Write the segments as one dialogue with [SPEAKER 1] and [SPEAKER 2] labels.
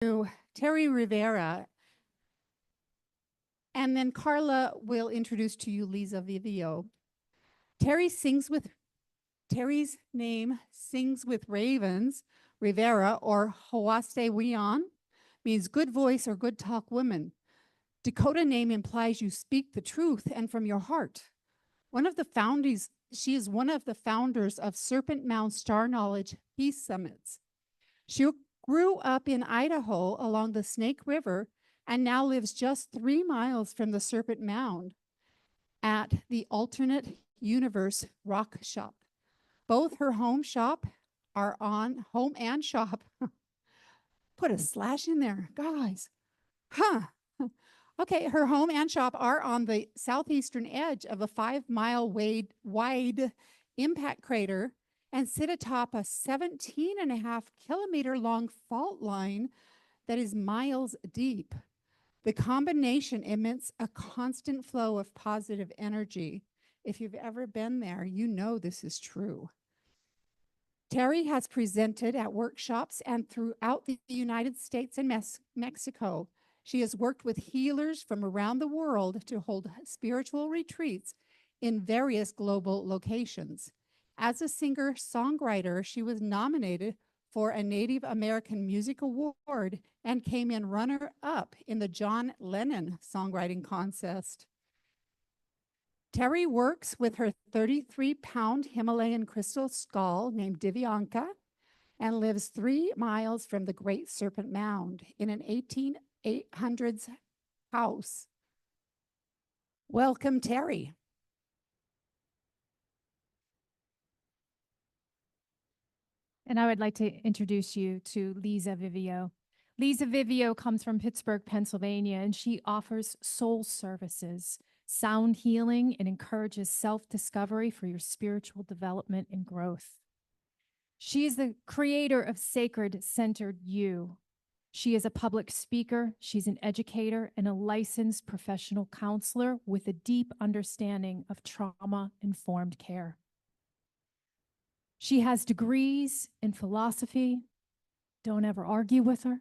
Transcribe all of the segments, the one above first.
[SPEAKER 1] Terri Rivera, and then Carla will introduce to you Leza Vivio. Terri's name sings with ravens. Rivera or Hawaste Wian means good voice or good talk woman. Dakota name implies you speak the truth and from your heart. She is one of the founders of Serpent Mound Star Knowledge Peace Summits. She grew up in Idaho along the Snake River and now lives just 3 miles from the Serpent Mound at the Alternate Universe Rock Shop. Both her home shop are on home and shop. Put a slash in there, guys. Huh. Okay, her home and shop are on the southeastern edge of a 5-mile wide impact crater and sit atop a 17.5-kilometer long fault line that is miles deep. The combination emits a constant flow of positive energy. If you've ever been there, you know this is true. Terri has presented at workshops and throughout the United States and Mexico. She has worked with healers from around the world to hold spiritual retreats in various global locations. As a singer-songwriter, she was nominated for a Native American Music Award and came in runner-up in the John Lennon Songwriting Contest. Terri works with her 33-pound Himalayan crystal skull named Divyanka and lives 3 miles from the Great Serpent Mound in an 1800s house. Welcome, Terri.
[SPEAKER 2] And I would like to introduce you to Leza Vivio. Leza Vivio comes from Pittsburgh, Pennsylvania, and she offers soul services, sound healing, and encourages self-discovery for your spiritual development and growth. She is the creator of Sacred Centered You. She is a public speaker, she's an educator, and a licensed professional counselor with a deep understanding of trauma-informed care. She has degrees in philosophy. Don't ever argue with her.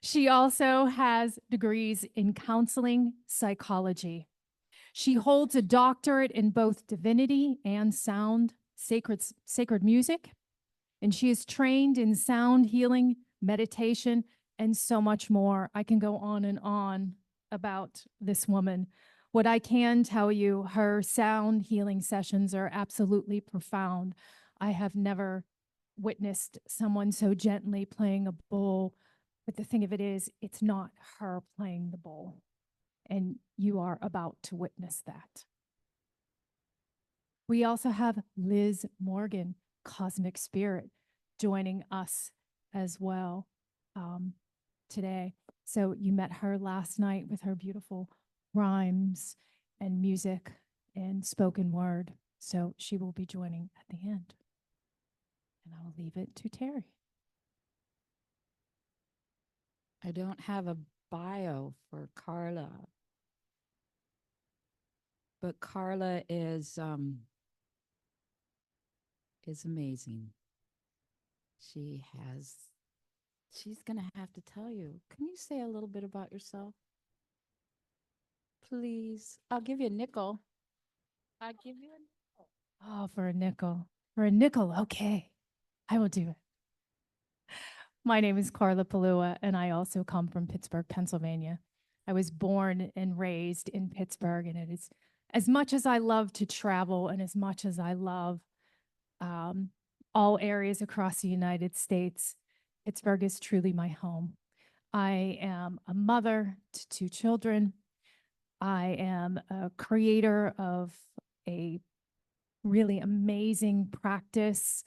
[SPEAKER 2] She also has degrees in counseling psychology. She holds a doctorate in both divinity and sound, sacred music. And she is trained in sound healing, meditation, and so much more. I can go on and on about this woman. What I can tell you, her sound healing sessions are absolutely profound. I have never witnessed someone so gently playing a bowl, but the thing of it is, it's not her playing the bowl, and you are about to witness that. We also have Liz Morgan, CozmikSpirit, joining us as well today. So you met her last night with her beautiful rhymes and music and spoken word. So she will be joining at the end. And I will leave it to Terri.
[SPEAKER 3] I don't have a bio for Carla, but Carla is amazing. She's gonna have to tell you. Can you say a little bit about yourself? Please. I'll give you a nickel. I'll give you a nickel.
[SPEAKER 2] Oh, for a nickel. For a nickel, okay. I will do it. My name is Carla Poluha, and I also come from Pittsburgh, Pennsylvania. I was born and raised in Pittsburgh, and it is, as much as I love to travel and as much as I love all areas across the United States, Pittsburgh is truly my home. I am a mother to 2 children. I am a creator of a really amazing practice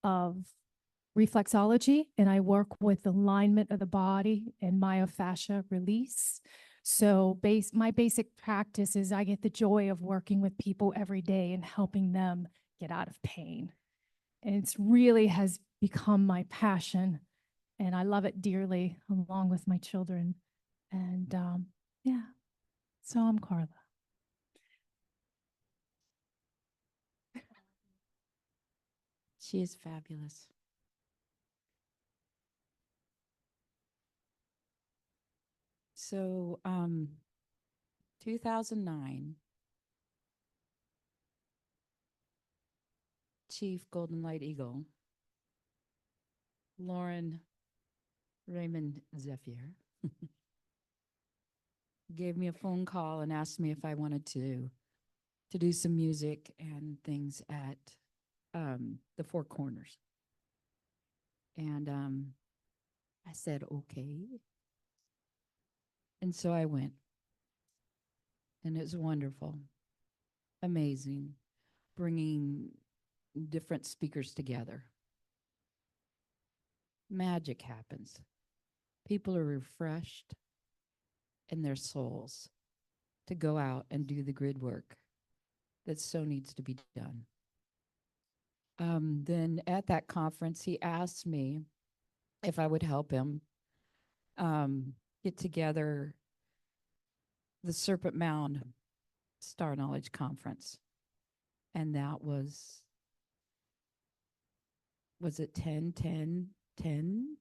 [SPEAKER 2] of reflexology, and I work with alignment of the body and myofascia release. So my basic practice is I get the joy of working with people every day and helping them get out of pain. And it's really has become my passion, and I love it dearly along with my children. And yeah, so I'm Carla.
[SPEAKER 3] She is fabulous. So, 2009, Chief Golden Light Eagle, Lauren Raymond Zephyr, gave me a phone call and asked me if I wanted to do some music and things at the Four Corners. And I said, okay. And so I went. And it was wonderful, amazing, bringing different speakers together. Magic happens. People are refreshed in their souls to go out and do the grid work that so needs to be done. Then at that conference, he asked me if I would help him get together the Serpent Mound Star Knowledge Conference. And that was it 10, 10, 10?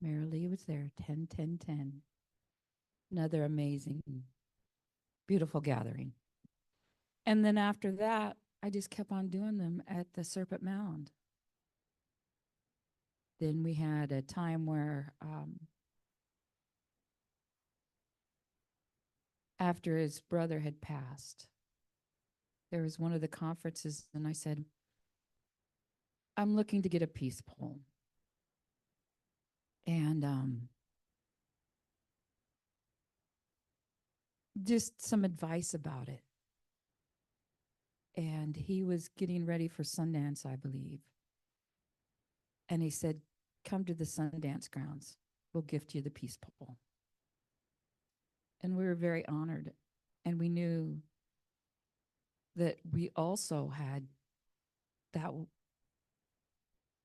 [SPEAKER 3] Marilee was there, 10, 10, 10. Another amazing, beautiful gathering. And then after that, I just kept on doing them at the Serpent Mound. Then we had a time where after his brother had passed, there was one of the conferences, and I said, I'm looking to get a peace poem. And just some advice about it. And he was getting ready for Sundance, I believe. And he said, come to the Sundance grounds. We'll gift you the peace poem. And we were very honored. And we knew that we also had, that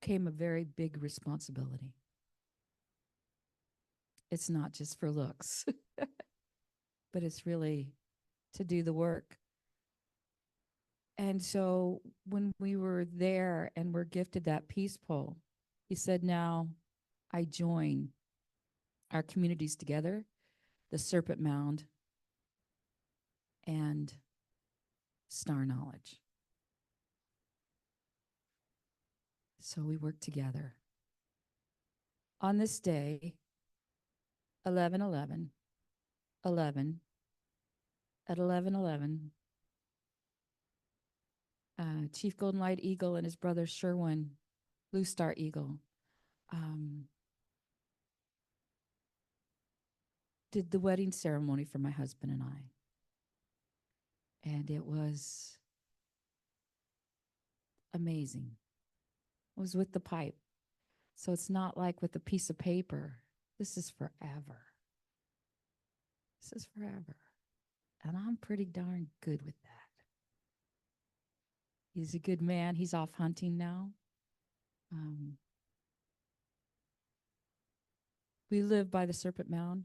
[SPEAKER 3] came a very big responsibility. It's not just for looks, but it's really to do the work. And so when we were there and were gifted that peace pole, he said, now I join our communities together, the Serpent Mound and Star Knowledge. So we work together. On this day, 11/11, 11, at 11/11, Chief Golden Light Eagle and his brother Sherwin, Blue Star Eagle, did the wedding ceremony for my husband and I. And it was amazing. It was with the pipe. So it's not like with a piece of paper. This is forever. This is forever. And I'm pretty darn good with that. He's a good man. He's off hunting now. We live by the Serpent Mound.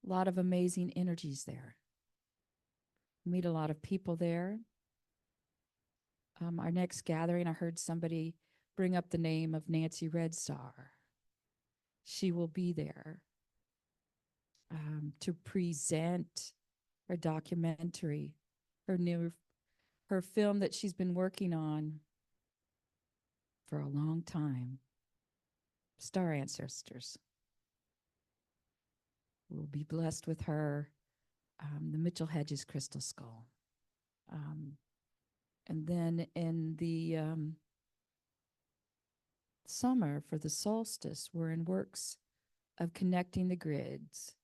[SPEAKER 3] A lot of amazing energies there. Meet a lot of people there. Our next gathering, I heard somebody bring up the name of Nancy Red Star. She will be there to present her documentary, her film that she's been working on for a long time, Star Ancestors. We'll be blessed with her, the Mitchell Hedges Crystal Skull. And then in the summer for the solstice, we're in works of connecting the grids.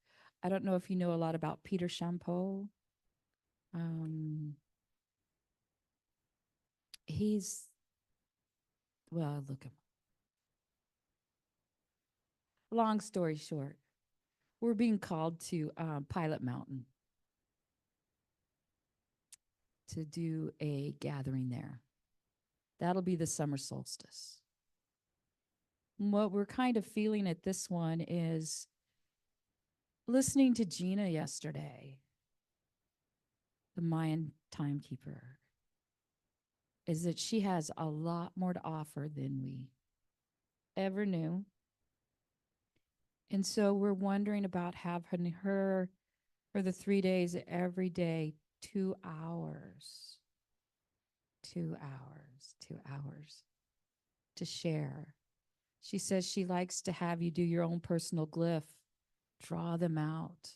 [SPEAKER 3] I don't know if you know a lot about Peter Champeau. Well, look him. Long story short, we're being called to Pilot Mountain to do a gathering there. That'll be the summer solstice. What we're kind of feeling at this one is listening to Gina yesterday, the Mayan timekeeper, is that she has a lot more to offer than we ever knew. And so we're wondering about having her for the 3 days every day, 2 hours, 2 hours, 2 hours to share. She says she likes to have you do your own personal glyph, draw them out.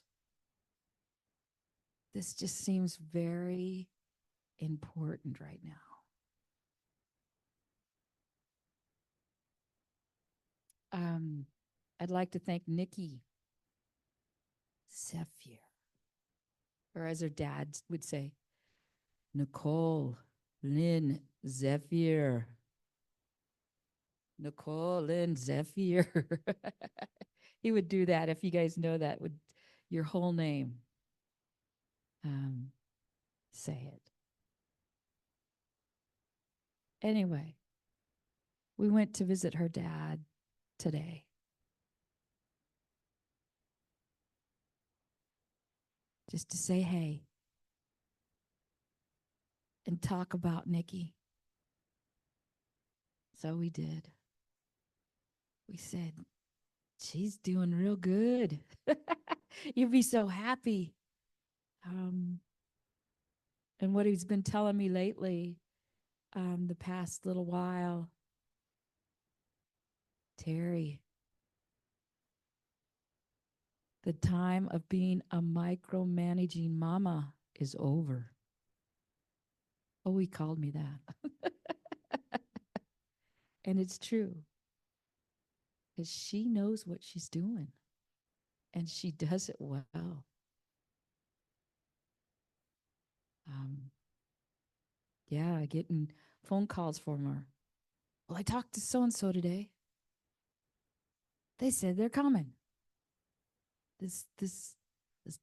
[SPEAKER 3] This just seems very important right now. I'd like to thank Nikki Zephyr, or as her dad would say, Nicole Lynn Zephyr. Nicole Lynn Zephyr. He would do that if you guys know that, would your whole name. Say it. Anyway, we went to visit her dad today. Just to say hey and talk about Nikki. So we did. We said, she's doing real good. You'd be so happy. And what he's been telling me lately, the past little while, Terri, the time of being a micromanaging mama is over. Oh, he called me that. And it's true. Because she knows what she's doing. And she does it well. Yeah, getting phone calls from her. Well, I talked to so-and-so today. They said they're coming. This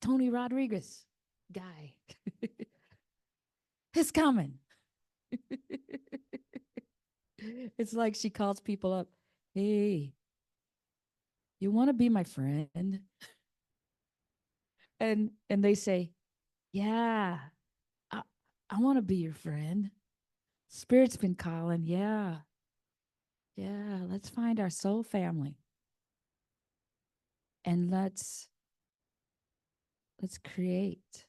[SPEAKER 3] Tony Rodriguez guy is coming. It's like she calls people up. Hey, you want to be my friend? And they say, yeah, I want to be your friend. Spirit's been calling. Yeah. Yeah, let's find our soul family. And let's create.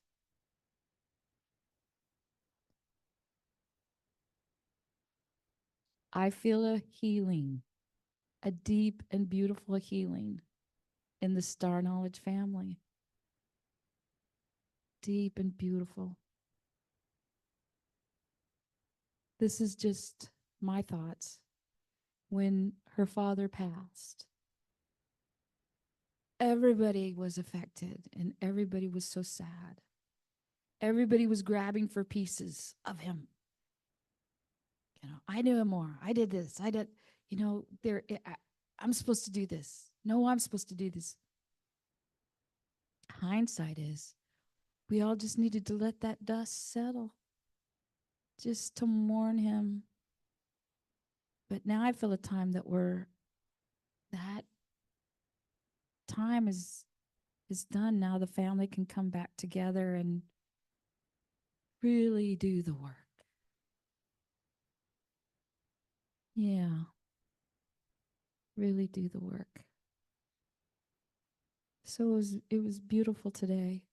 [SPEAKER 3] I feel a healing, a deep and beautiful healing in the Star Knowledge family. Deep and beautiful. This is just my thoughts. When her father passed, everybody was affected and everybody was so sad. Everybody was grabbing for pieces of him. You know, I knew him more. I did this. I did, you know, I'm supposed to do this. No, I'm supposed to do this. Hindsight is, we all just needed to let that dust settle, just to mourn him. But now I feel a time that time is done. Now the family can come back together and really do the work. Yeah. Really do the work. So it was beautiful today.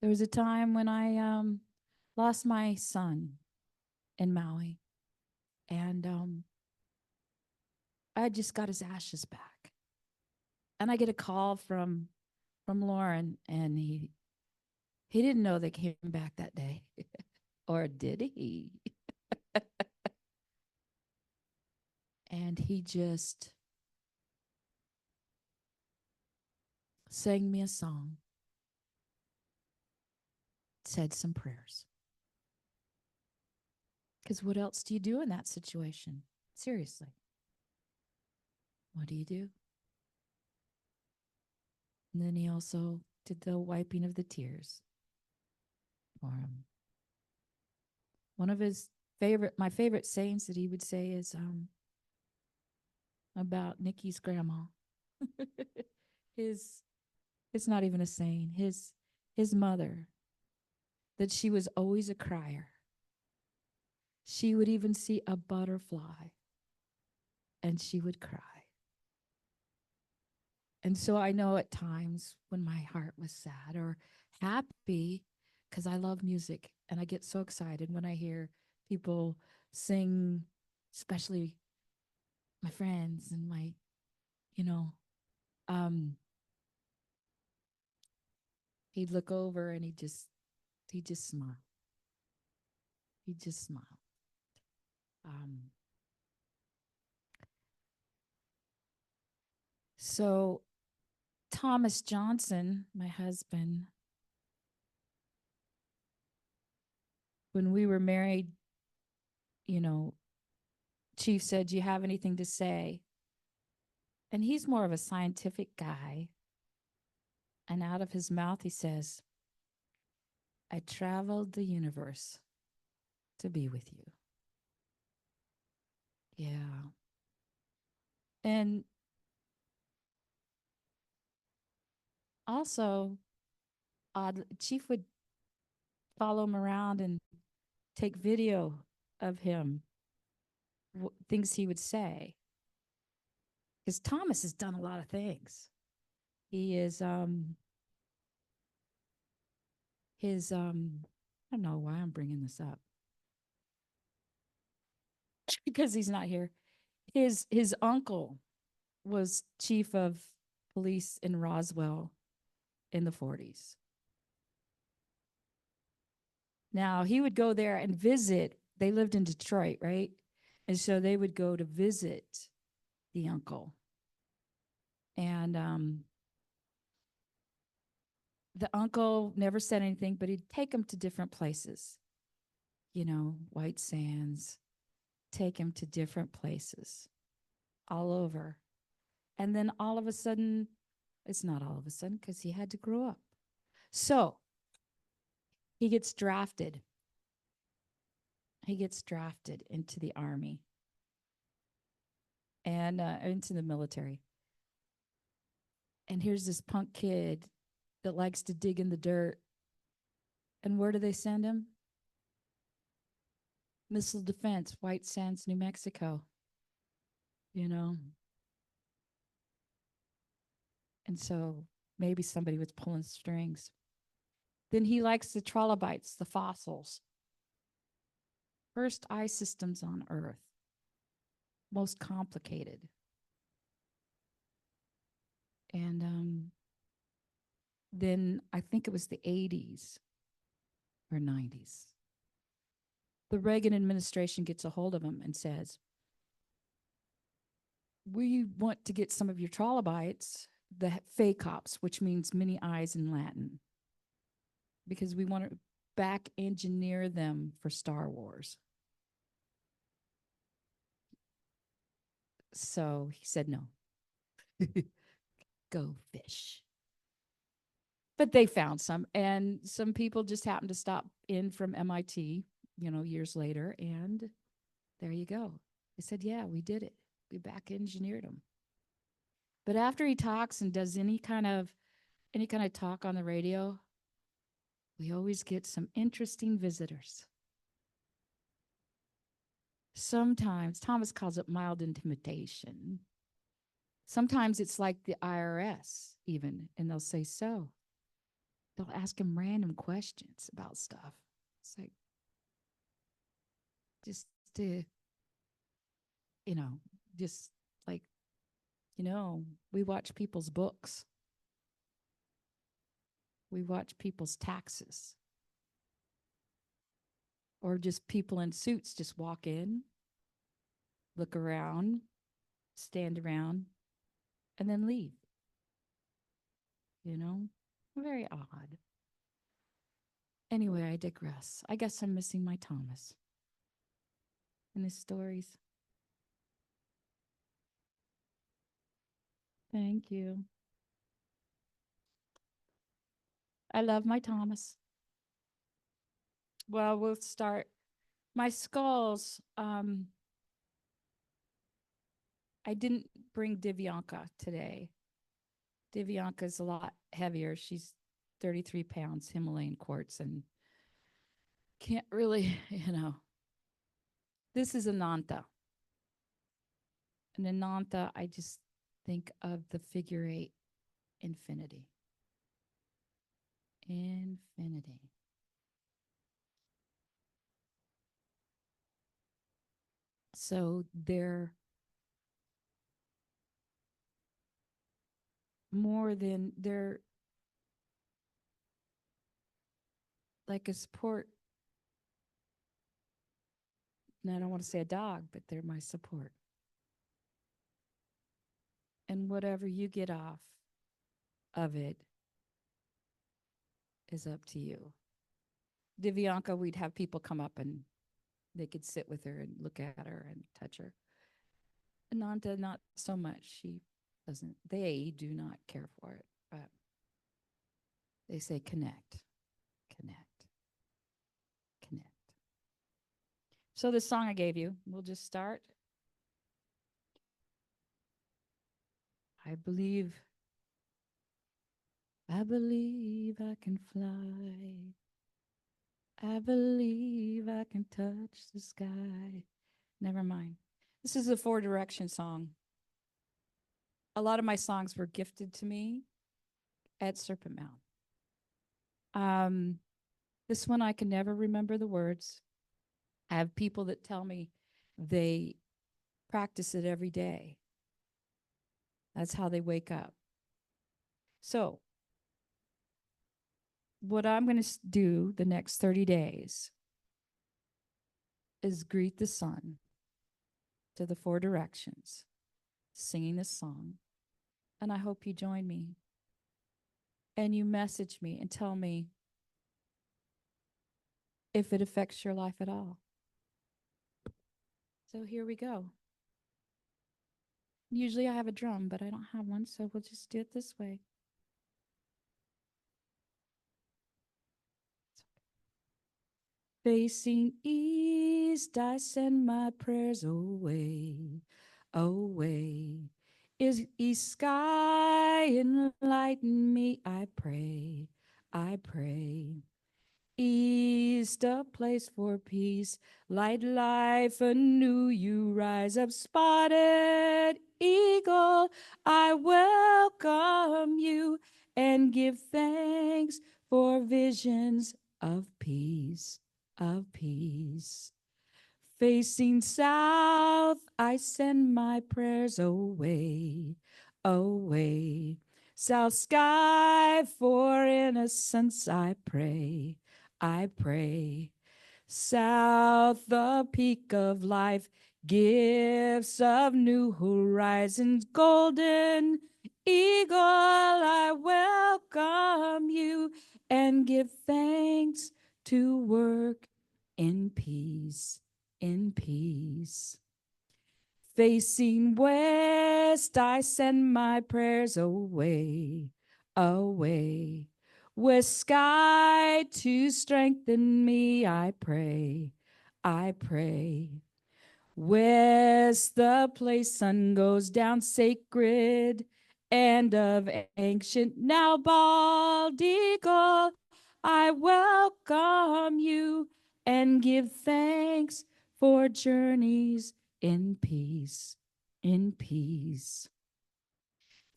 [SPEAKER 3] There was a time when I lost my son in Maui, and I just got his ashes back. And I get a call from Lauren, and he didn't know they came back that day. Or did he? And he just sang me a song, said some prayers. Because what else do you do in that situation? Seriously. What do you do? And then he also did the wiping of the tears for him. One of my favorite sayings that he would say is about Nikki's grandma. It's not even a saying, his mother, that she was always a crier. She would even see a butterfly and she would cry. And so I know at times when my heart was sad or happy, because I love music and I get so excited when I hear people sing, especially my friends and my, you know, um, he'd look over and he just smiled. He just smiled. Um, so Thomas Johnson, my husband, when we were married, you know, Chief said, "Do you have anything to say?" And he's more of a scientific guy. And out of his mouth, he says, "I traveled the universe to be with you." Yeah. And also, Chief would follow him around and take video of him, things he would say. Because Thomas has done a lot of things. He is I don't know why I'm bringing this up. Because he's not here. His uncle was chief of police in Roswell in the 40s. Now, he would go there and visit. They lived in Detroit, right? And so they would go to visit the uncle. And the uncle never said anything, but he'd take him to different places, White Sands, take him to different places all over. And then all of a sudden, it's not all of a sudden because he had to grow up. So he gets drafted. He gets drafted into the Army and into the military. And here's this punk kid that likes to dig in the dirt. And where do they send him? Missile Defense, White Sands, New Mexico. And so maybe somebody was pulling strings. Then he likes the trilobites, the fossils. First eye systems on Earth. Most complicated. And then I think it was the 80s or 90s. The Reagan administration gets a hold of him and says, "We want to get some of your trilobites, the FACOPS, which means many eyes in Latin, because we want to back engineer them for Star Wars." So he said, "No, go fish." But they found some, and some people just happened to stop in from MIT, years later, and there you go. They said, "Yeah, we did it. We back engineered them." But after he talks and does any kind of talk on the radio, we always get some interesting visitors. Sometimes Thomas calls it mild intimidation. Sometimes it's like the IRS even, and they'll say, "So." They'll ask him random questions about stuff. It's like, just to, just like, we watch people's books. We watch people's taxes. Or just people in suits just walk in, look around, stand around, and then leave. Very odd. Anyway, I digress. I guess I'm missing my Thomas and his stories. Thank you. I love my Thomas. Well, we'll start. My skulls, I didn't bring Divyanka today. Divyanka is a lot heavier. She's 33 pounds, Himalayan quartz, and can't really, This is Ananta. And Ananta, I just think of the figure 8 infinity. Infinity. So they're they're like a support. And I don't want to say a dog, but they're my support. And whatever you get off of it is up to you. Divianka, we'd have people come up and they could sit with her and look at her and touch her. Ananta, not so much. They do not care for it, but they say connect, connect, connect. So the song I gave you, we'll just start. I believe I can fly. I believe I can touch the sky. Never mind. This is a 4 Direction song. A lot of my songs were gifted to me at Serpent Mound. This one I can never remember the words. I have people that tell me they practice it every day. That's how they wake up. So, what I'm going to do the next 30 days is greet the sun to the 4 Directions, singing this song. And I hope you join me. And you message me and tell me if it affects your life at all. So here we go. Usually I have a drum, but I don't have one, so we'll just do it this way. Facing east, I send my prayers away, away. Is east sky enlighten me, I pray, I pray. East, a place for peace, light life anew, you rise up, spotted eagle. I welcome you and give thanks for visions of peace, of peace. Facing south, I send my prayers away, away. South sky for innocence, I pray, I pray. South, the peak of life, gifts of new horizons, golden eagle, I welcome you and give thanks to work in peace, in peace. Facing west, I send my prayers away, away. West sky to strengthen me, I pray, I pray. West, the place sun goes down sacred and of ancient, now bald eagle, I welcome you and give thanks for journeys in peace, in peace.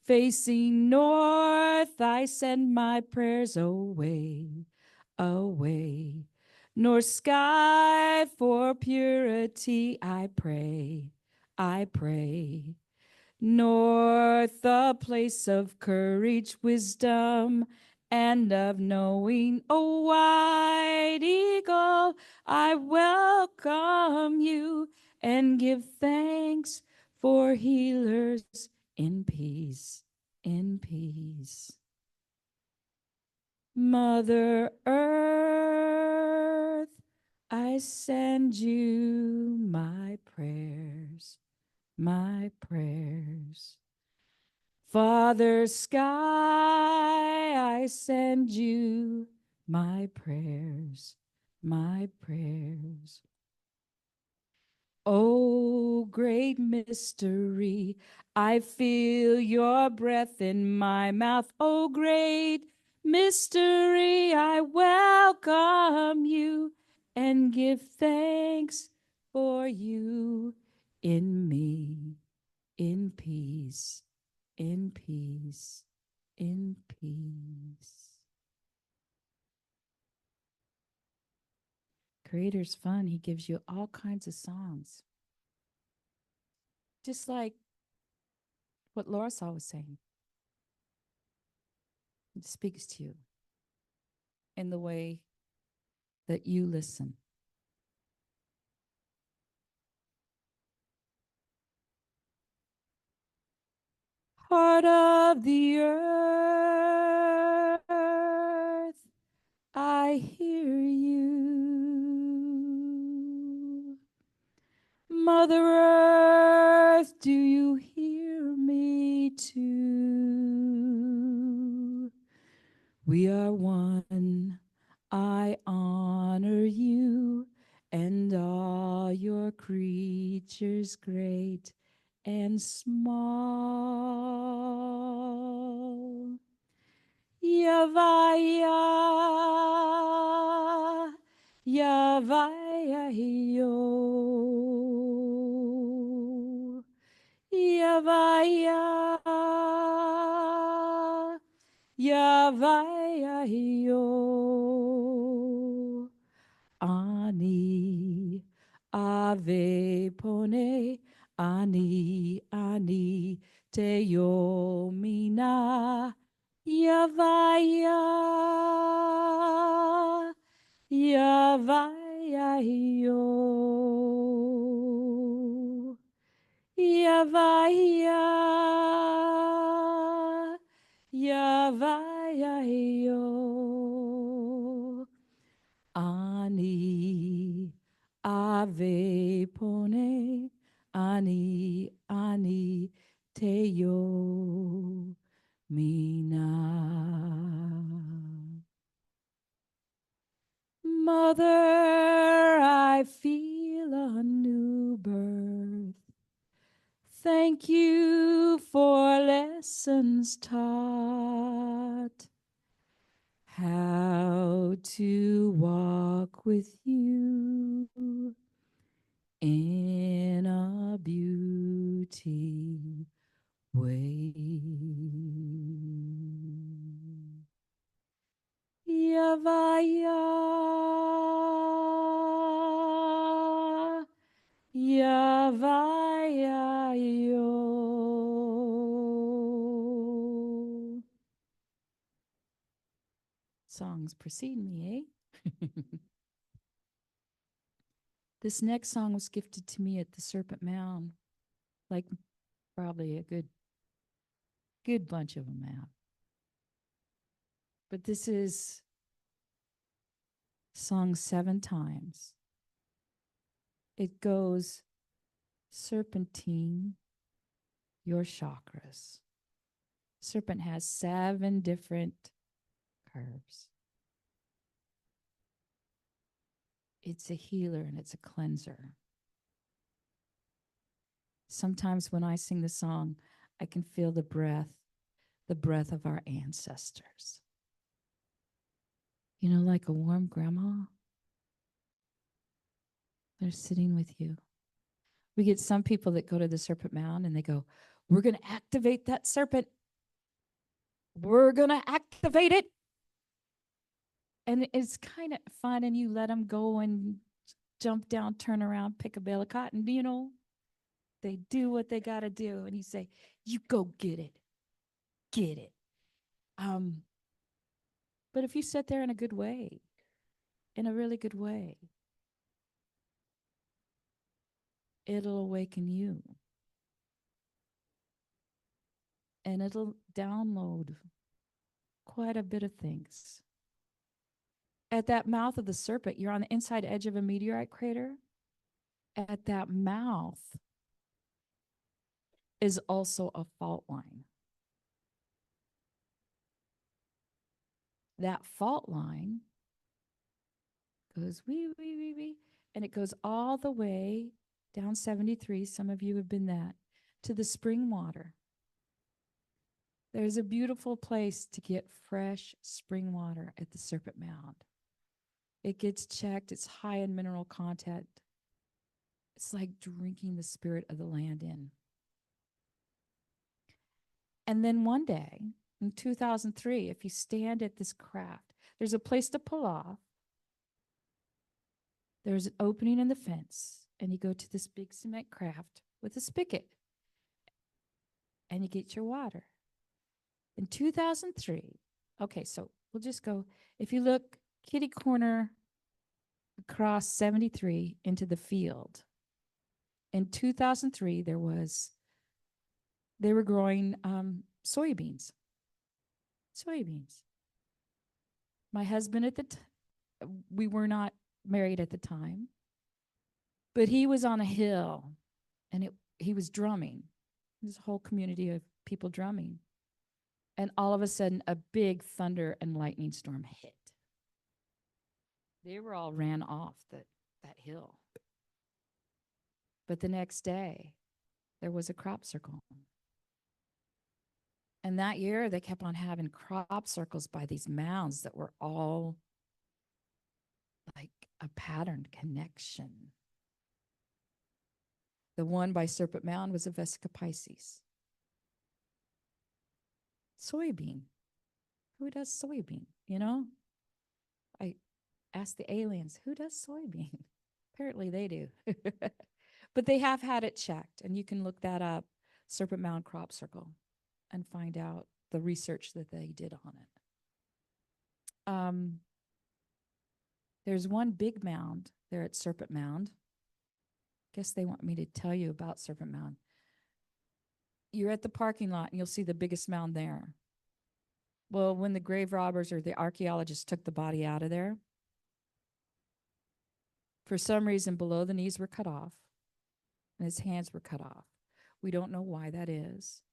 [SPEAKER 3] Facing north, I send my prayers away, away. North sky for purity, I pray, I pray. North, a place of courage, wisdom, and of knowing, O white eagle, I welcome you and give thanks for healers in peace, in peace. Mother Earth, I send you my prayers, my prayers. Father Sky, I send you my prayers, my prayers. Oh, great mystery, I feel your breath in my mouth. Oh, great mystery, I welcome you and give thanks for you in me, in peace, in peace, in peace. Creator's fun. He gives you all kinds of songs. Just like what Laura Saw was saying. It speaks to you in the way that you listen. Heart of the earth, I hear you. Mother Earth, do you hear me too? We are one. I honor you and all your creatures great and small. Yavaya, Yavaya, yo. Yavaya, Yavaya, yo. Ani, ave pone, ani, ani, te yo mina. Yavaya, Yavaya, yo. Yavaya, Yavaya, yo. Ani, ave pone, ani, ani, te yo. Mina. Mother, I feel a new birth. Thank you for lessons taught. How to walk with you in a beauty way. Yavaya, Yavaya, yo. Songs precede me, eh? This next song was gifted to me at the Serpent Mound, like probably a good bunch of them have. But this is sung 7 times. It goes, serpentine, your chakras. Serpent has 7 different curves. It's a healer and it's a cleanser. Sometimes when I sing the song, I can feel the breath of our ancestors. You know, like a warm grandma. They're sitting with you. We get some people that go to the Serpent Mound and they go, we're going to activate that serpent. We're going to activate it. And it's kind of fun, and you let them go and jump down, turn around, pick a bale of cotton, you know. They do what they got to do. And you say, you go get it. Get it. But if you sit there in a good way, in a really good way, it'll awaken you. And it'll download quite a bit of things. At that mouth of the serpent, you're on the inside edge of a meteorite crater. At that mouth is also a fault line. That fault line goes wee, and it goes all the way down 73. Some of you have been that, to the spring water. There's a beautiful place to get fresh spring water at the Serpent Mound. It gets checked. It's high in mineral content. It's like drinking the spirit of the land in. And then one day, In 2003, if you stand at this craft, there's a place to pull off. There's an opening in the fence, and you go to this big cement craft with a spigot, and you get your water. In 2003, okay, so we'll just go, if you look kitty corner across 73 into the field, in 2003, they were growing soybeans. Soybeans. My husband we were not married at the time, but he was on a hill, and he was drumming. There's a whole community of people drumming. And all of a sudden, a big thunder and lightning storm hit. They were all ran off that hill. But the next day, there was a crop circle. And that year, they kept on having crop circles by these mounds that were all like a patterned connection. The one by Serpent Mound was a Vesica Pisces. Soybean. Who does soybean? You know? I asked the aliens, who does soybean? Apparently they do. But they have had it checked, and you can look that up, Serpent Mound Crop Circle, and find out the research that they did on it. There's one big mound there at Serpent Mound. Guess they want me to tell you about Serpent Mound. You're at the parking lot, and you'll see the biggest mound there. Well, when the grave robbers or the archaeologists took the body out of there, for some reason below the knees were cut off, and his hands were cut off. We don't know why that is.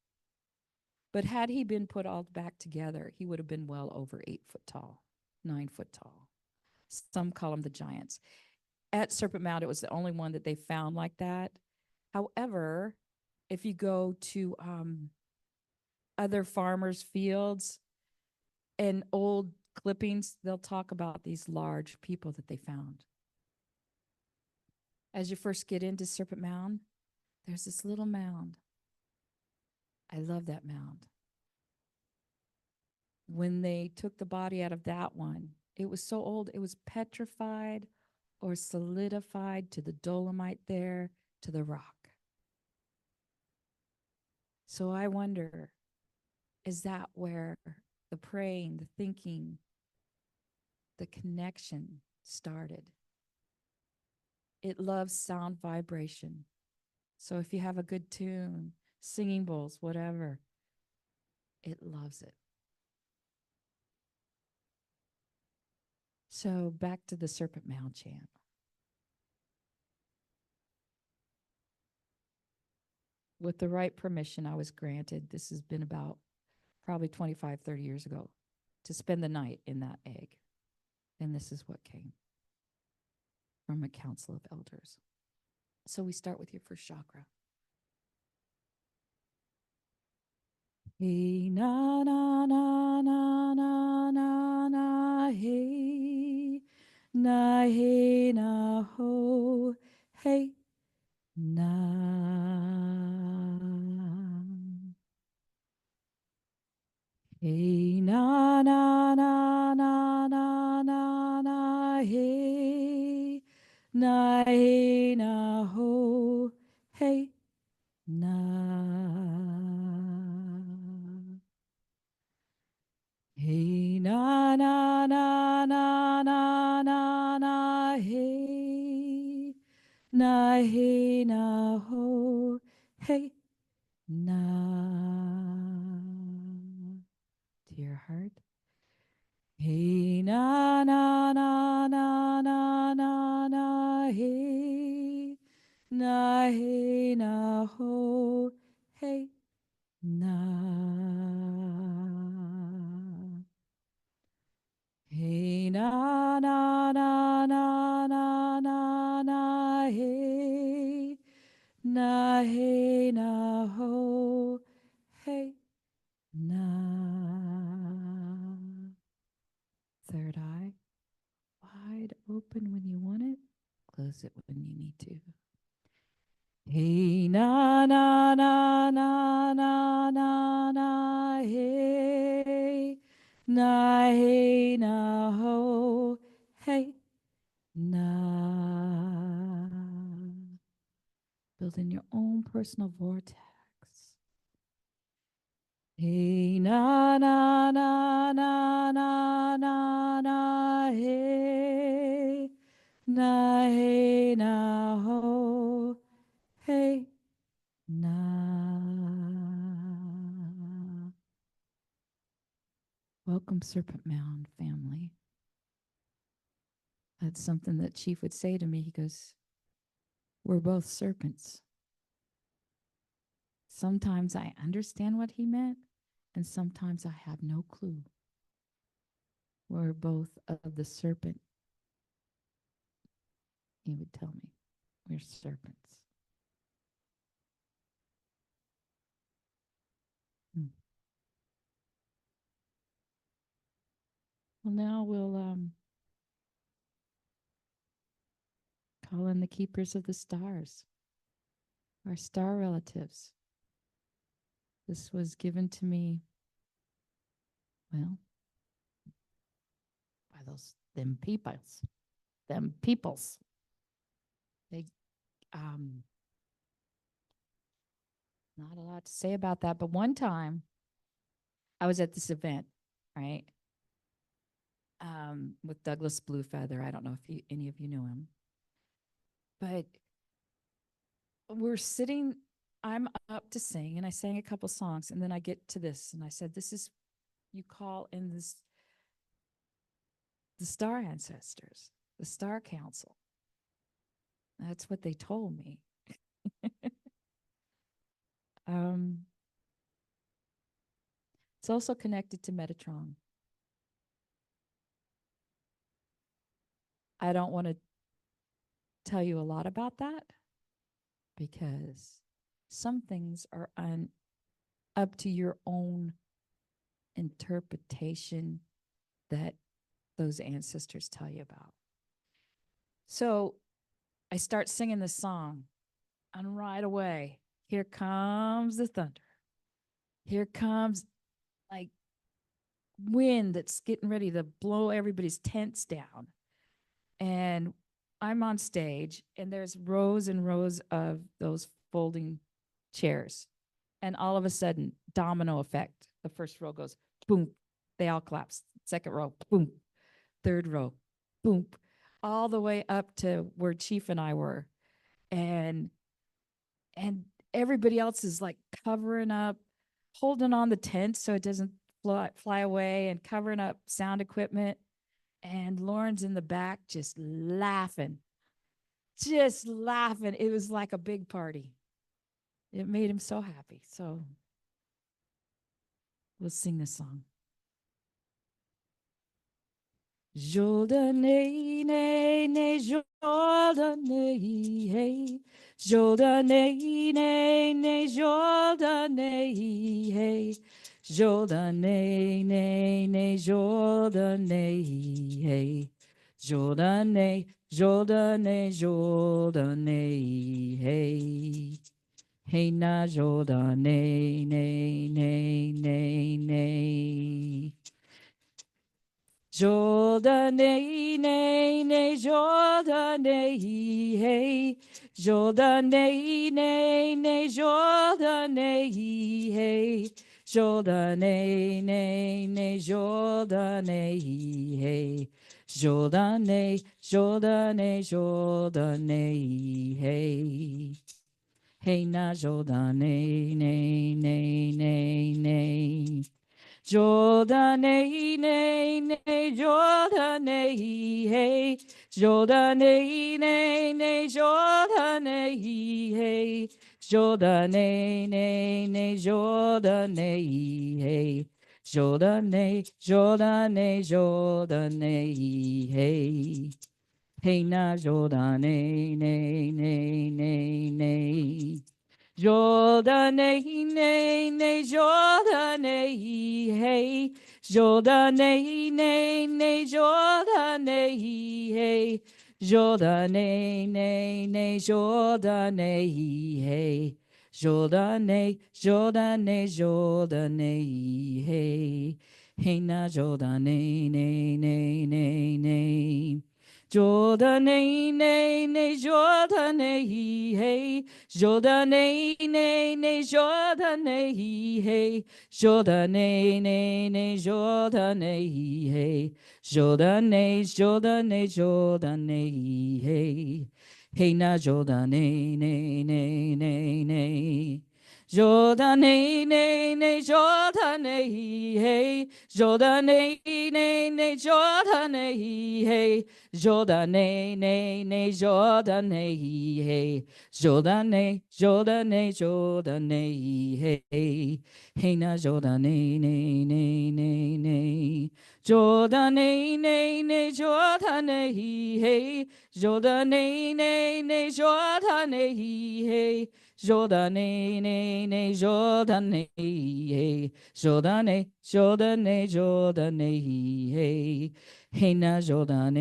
[SPEAKER 3] But had he been put all back together, he would have been well over 8 foot tall, 9 foot tall. Some call him the giants. At Serpent Mound, it was the only one that they found like that. However, if you go to other farmers' fields and old clippings, they'll talk about these large people that they found. As you first get into Serpent Mound, there's this little mound. I love that mound. When they took the body out of that one, it was so old, it was petrified or solidified to the dolomite there, to the rock. So I wonder, is that where the praying, the thinking, the connection started? It loves sound vibration. So if you have a good tune, singing bowls, whatever, it loves it. So back to the Serpent Mound chant. With the right permission, I was granted, this has been about probably 25, 30 years ago, to spend the night in that egg. And this is what came from a council of elders. So we start with your first chakra. Hey na na na na na na na hey na ho hey na hey na na na na na na na hey na ho hey na hey na na na na na na na hey na ho hey na. To your heart. Hey na na na na na na na hey na ho hey na. Hey na na na na na na na hey na ho hey na. Third eye wide open when you want it. Close it when you need to. Hey na na na na na na hey personal vortex. Hey na na na na na na na hey na ho hey na. Welcome, Serpent Mound family. That's something that Chief would say to me. He goes, "We're both serpents." Sometimes I understand what he meant, and sometimes I have no clue. We're both of the serpent. He would tell me, we're serpents. Well, now we'll call in the keepers of the stars, our star relatives. This was given to me, well, by them peoples. They, not a lot to say about that, but one time I was at this event, right? With Douglas Bluefeather. I don't know if any of you know him, but we're sitting, I'm up to sing, and I sang a couple songs, and then I get to this, and I said, this is, you call in this, the star ancestors, the star council. That's what they told me. It's also connected to Metatron. I don't want to tell you a lot about that because some things are up to your own interpretation that those ancestors tell you about. So I start singing this song, and right away, here comes the thunder. Here comes like wind that's getting ready to blow everybody's tents down. And I'm on stage, and there's rows and rows of those folding chairs. And all of a sudden, domino effect. The first row goes boom. They all collapse. Second row, boom. Third row, boom. All the way up to where Chief and I were. And everybody else is like covering up, holding on the tent so it doesn't fly away, and covering up sound equipment. And Lauren's in the back just laughing. It was like a big party. It made him so happy. So let's sing this song. Joldanay, nay, nay, Joldanay, hey. Joldanay, nay, nay, Joldanay, hey. Joldanay, nay, nay, Joldanay, hey. Joldanay, Joldanay, Joldanay, hey. Hey na Joldanay, nay, nay, nay, nay. Joldanay, nay, nay, Joldanay, hey. Joldanay, nay, nay, Joldanay, hey. Joldanay, nay, nay, Joldanay, hey. Joldanay, Joldanay, Joldanay, hey. Hey na Joldanay, nay, nay, nay, nay. Joldanay, nay, nay, Joldanay, hey. Joldanay, nay, nay, Joldanay, hey. Joldanay, nay, nay, Joldanay, hey. Joldanay, Joldanay, Joldanay, hey. Hey na Joldanay, nay, nay, nay, nay. Joldanay, nay, nay, Joldanay, hey. Joldanay, nay, nay, Joldanay, hey. Joldanay, nay, nay, Joldanay, hey. Joldanay, Joldanay, Joldanay, hey. Hey na Joldanay, nay, nay, nay, nay. Jordan, Jordan, hey, Jordan, Jordan, hey, Jordan, Jordan, hey, Jordan, Jordan, Jordan, hey, hey, na Jordan, Jordan, Jordan, hey, Jordan, Jordan, hey, Jordan, Jordan, hey, Jordan, Jordan, Jordan, hey, hey, na Jordan, Jordan, Jordan, hey, Jordan, Jordan, hey, Jordan, Jordan, hey, Jordan, Jordan, Jordan, hey, hey, na Jordan, Jordan, Jordan, hey, Jordan, Jordan, hey, Jordan, Jordan, hey, Jordan, Jordan, Jordan, hey, hey, na Jordan,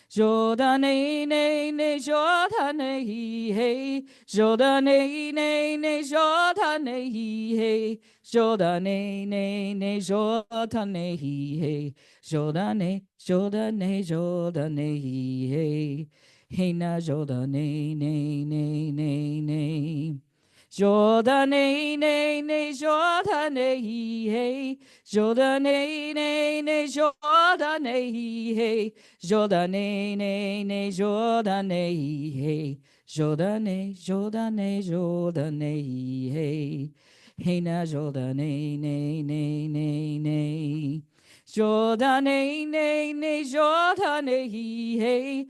[SPEAKER 3] Jordan, Jordan, hey, Jordan, Jordan, hey, Jordan, Jordan, hey, Jordan, Jordan, Jordan, hey, hey, na Jordan, Jordan, Jordan, hey, Jordan, Jordan, hey, Jordan, Jordan, hey, Jordan, Jordan, Jordan, hey, hey, na Jordan, Jordan, Jordan, hey,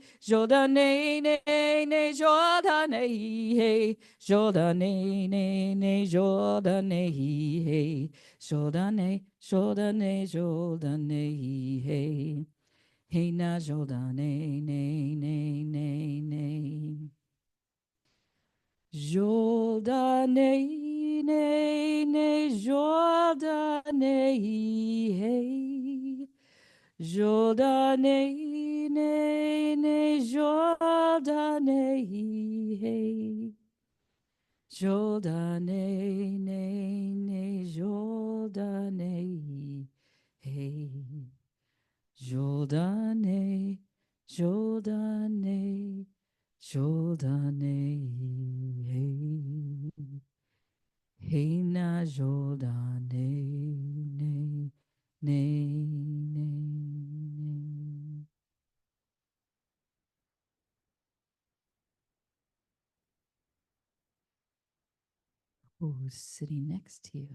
[SPEAKER 3] Jordan, Jordan, hey, Jordan, Jordan, hey, Jordan, Jordan, Jordan, hey, hey, na Jordan, who's sitting next to you?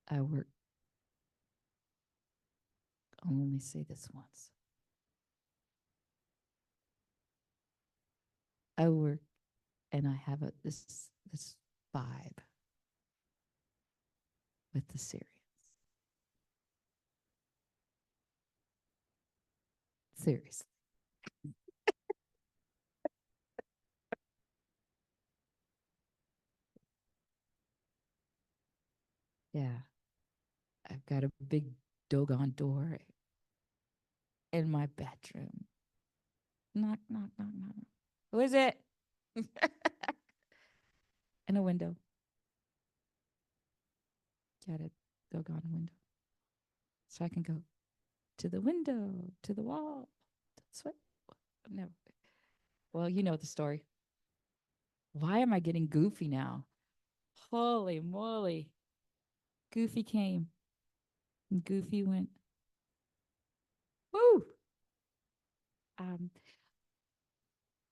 [SPEAKER 3] I work, I'll only say this once. I work and I have this vibe with the Syrians. Seriously. Yeah. I've got a big doggone door in my bedroom. Knock, knock, knock, knock. Who is it? And a window. Got a doggone window. So I can go to the window, to the wall. That's what. No. Well, you know the story. Why am I getting goofy now? Holy moly. Goofy came and Goofy went. Woo! Um,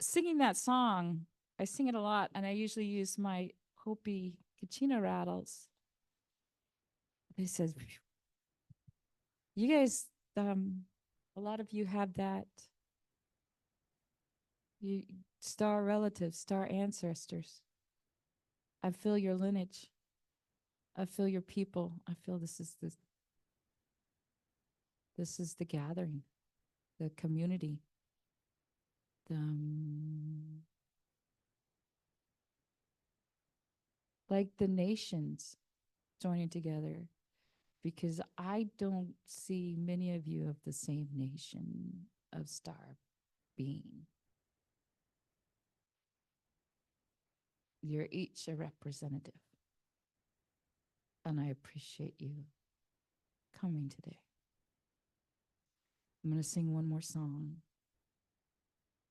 [SPEAKER 3] Singing that song, I sing it a lot, and I usually use my Hopi Kachina rattles. They said, you guys, a lot of you have that. You star relatives, star ancestors. I feel your lineage. I feel your people. I feel this is the gathering, the community, the, like the nations joining together, because I don't see many of you of the same nation of star being. You're each a representative. And I appreciate you coming today. I'm going to sing one more song.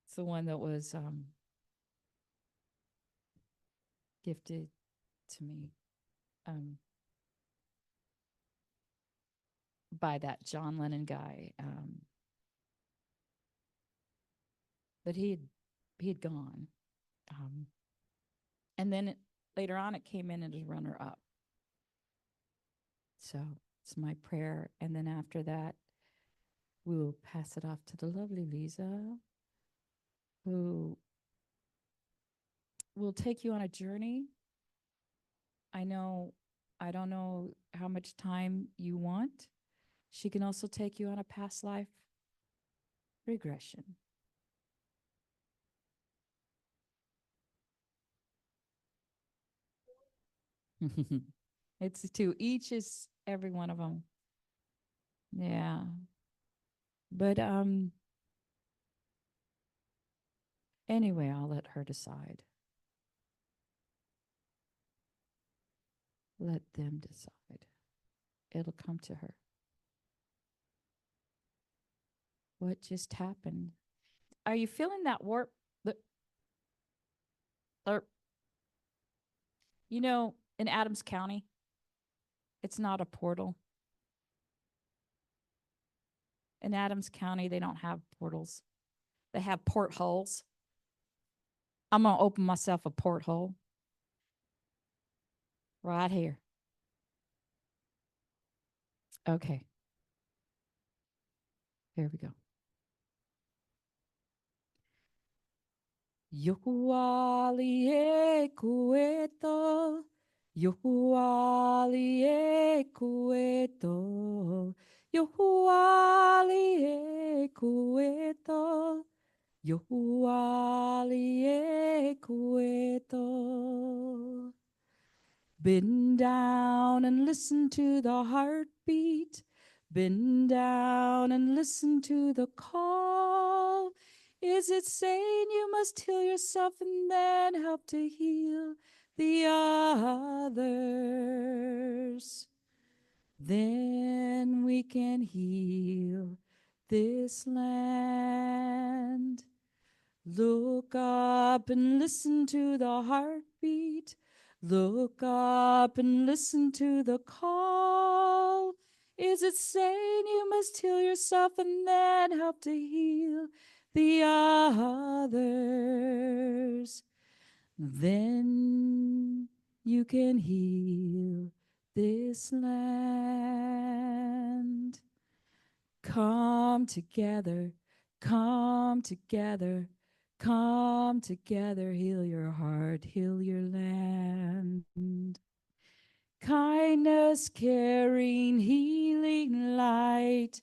[SPEAKER 3] It's the one that was gifted to me by that John Lennon guy. But he had gone. And then later on, it came in as a runner-up. So it's my prayer. And then after that, we will pass it off to the lovely Leza, who will take you on a journey. I don't know how much time you want. She can also take you on a past life regression. It's two. Each is every one of them. Yeah. But anyway, I'll let her decide. Let them decide. It'll come to her. What just happened? Are you feeling that warp? You know, in Adams County, it's not a portal. In Adams County, they don't have portals. They have portholes. I'm going to open myself a porthole right here. Okay. Here we go. Yokuali e kueto, Yokuali e kueto, Yokuali e kueto, Yokuali e kueto. Bend down and listen to the heartbeat. Bend down and listen to the call. Is it saying you must heal yourself and then help to heal the others? Then we can heal this land. Look up and listen to the heartbeat. Look up and listen to the call. Is it saying you must heal yourself and then help to heal the others? Then you can heal this land. Come together, come together, come together, heal your heart, heal your land. Kindness, caring, healing light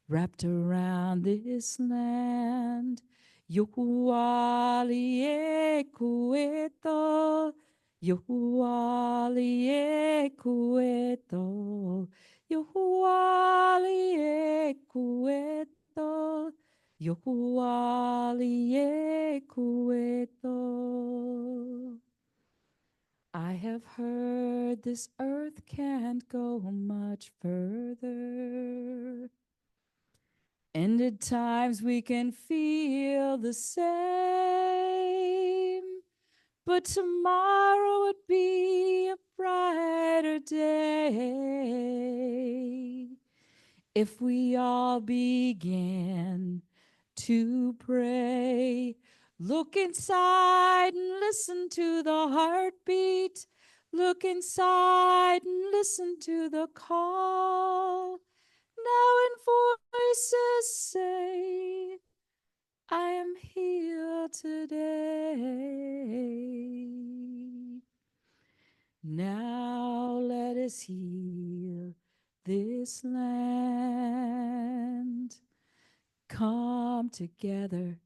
[SPEAKER 3] wrapped around this land. Yokuali e kueto, Yokuali e kueto, Yokuali e kueto, Yokuali e kueto. I have heard this earth can't go much further. And at times we can feel the same. But tomorrow would be a brighter day if we all began to pray. Look inside and listen to the heartbeat. Look inside and listen to the call. Now in voices say, I am here today. Now let us heal this land. Come together,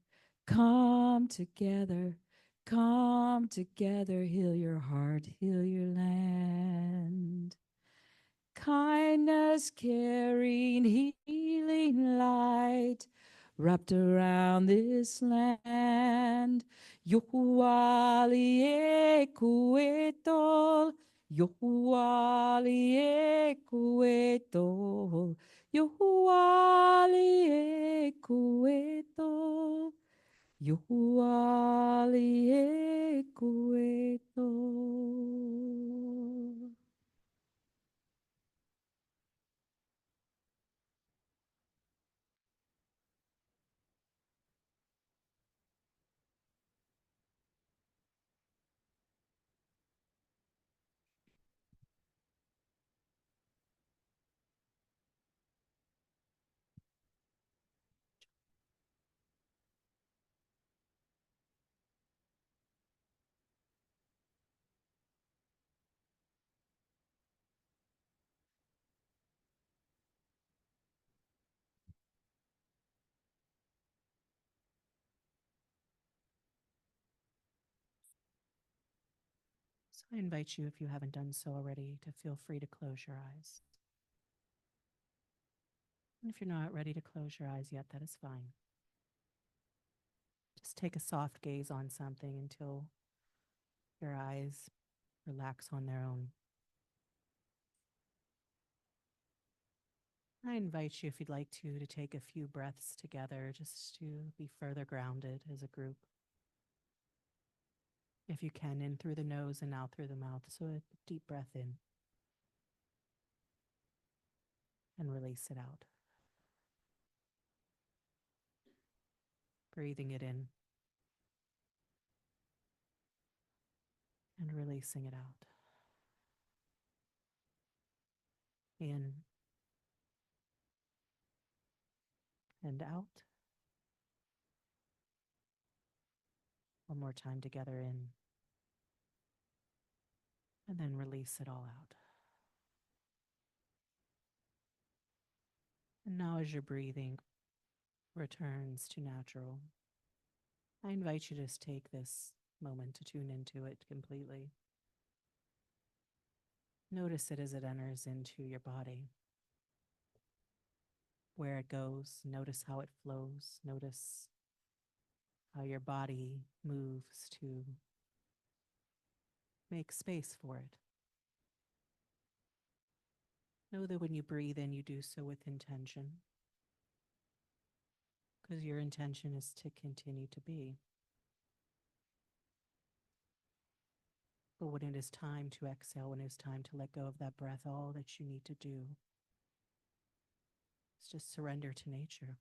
[SPEAKER 3] come together, come together, heal your heart, heal your land. Kindness, caring, healing light wrapped around this land. Yohuali ekuetol, Yohuali ekuetol, Yohuali ekuetol, Yohuali ekuetol.
[SPEAKER 4] So I invite you, if you haven't done so already, to feel free to close your eyes. And if you're not ready to close your eyes yet, that is fine. Just take a soft gaze on something until your eyes relax on their own. I invite you, if you'd like to take a few breaths together just to be further grounded as a group. If you can, in through the nose and out through the mouth. So a deep breath in and release it out. Breathing it in and releasing it out. In and out. One more time together, in and then release it all out. And now, as your breathing returns to natural, I invite you to just take this moment to tune into it completely. Notice it as it enters into your body, where it goes. Notice how it flows. Notice how your body moves to make space for it. Know that when you breathe in, you do so with intention, because your intention is to continue to be. But when it is time to exhale, when it is time to let go of that breath, all that you need to do is just surrender to nature,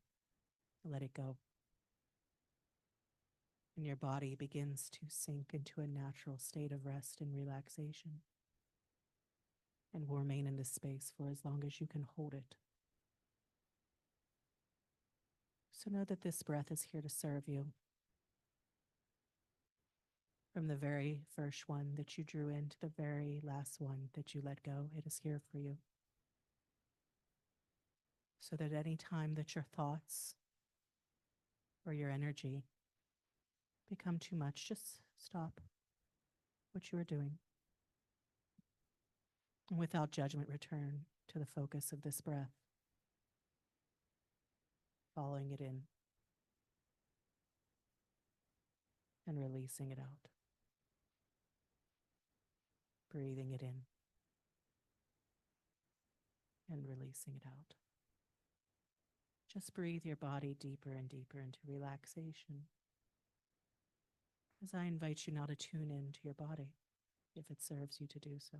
[SPEAKER 4] let it go. And your body begins to sink into a natural state of rest and relaxation, and will remain in this space for as long as you can hold it. So know that this breath is here to serve you. From the very first one that you drew in to the very last one that you let go, it is here for you. So that any time that your thoughts or your energy become too much, just stop what you are doing. And without judgment, return to the focus of this breath, following it in and releasing it out. Breathing it in and releasing it out. Just breathe your body deeper and deeper into relaxation, as I invite you now to tune into your body, if it serves you to do so.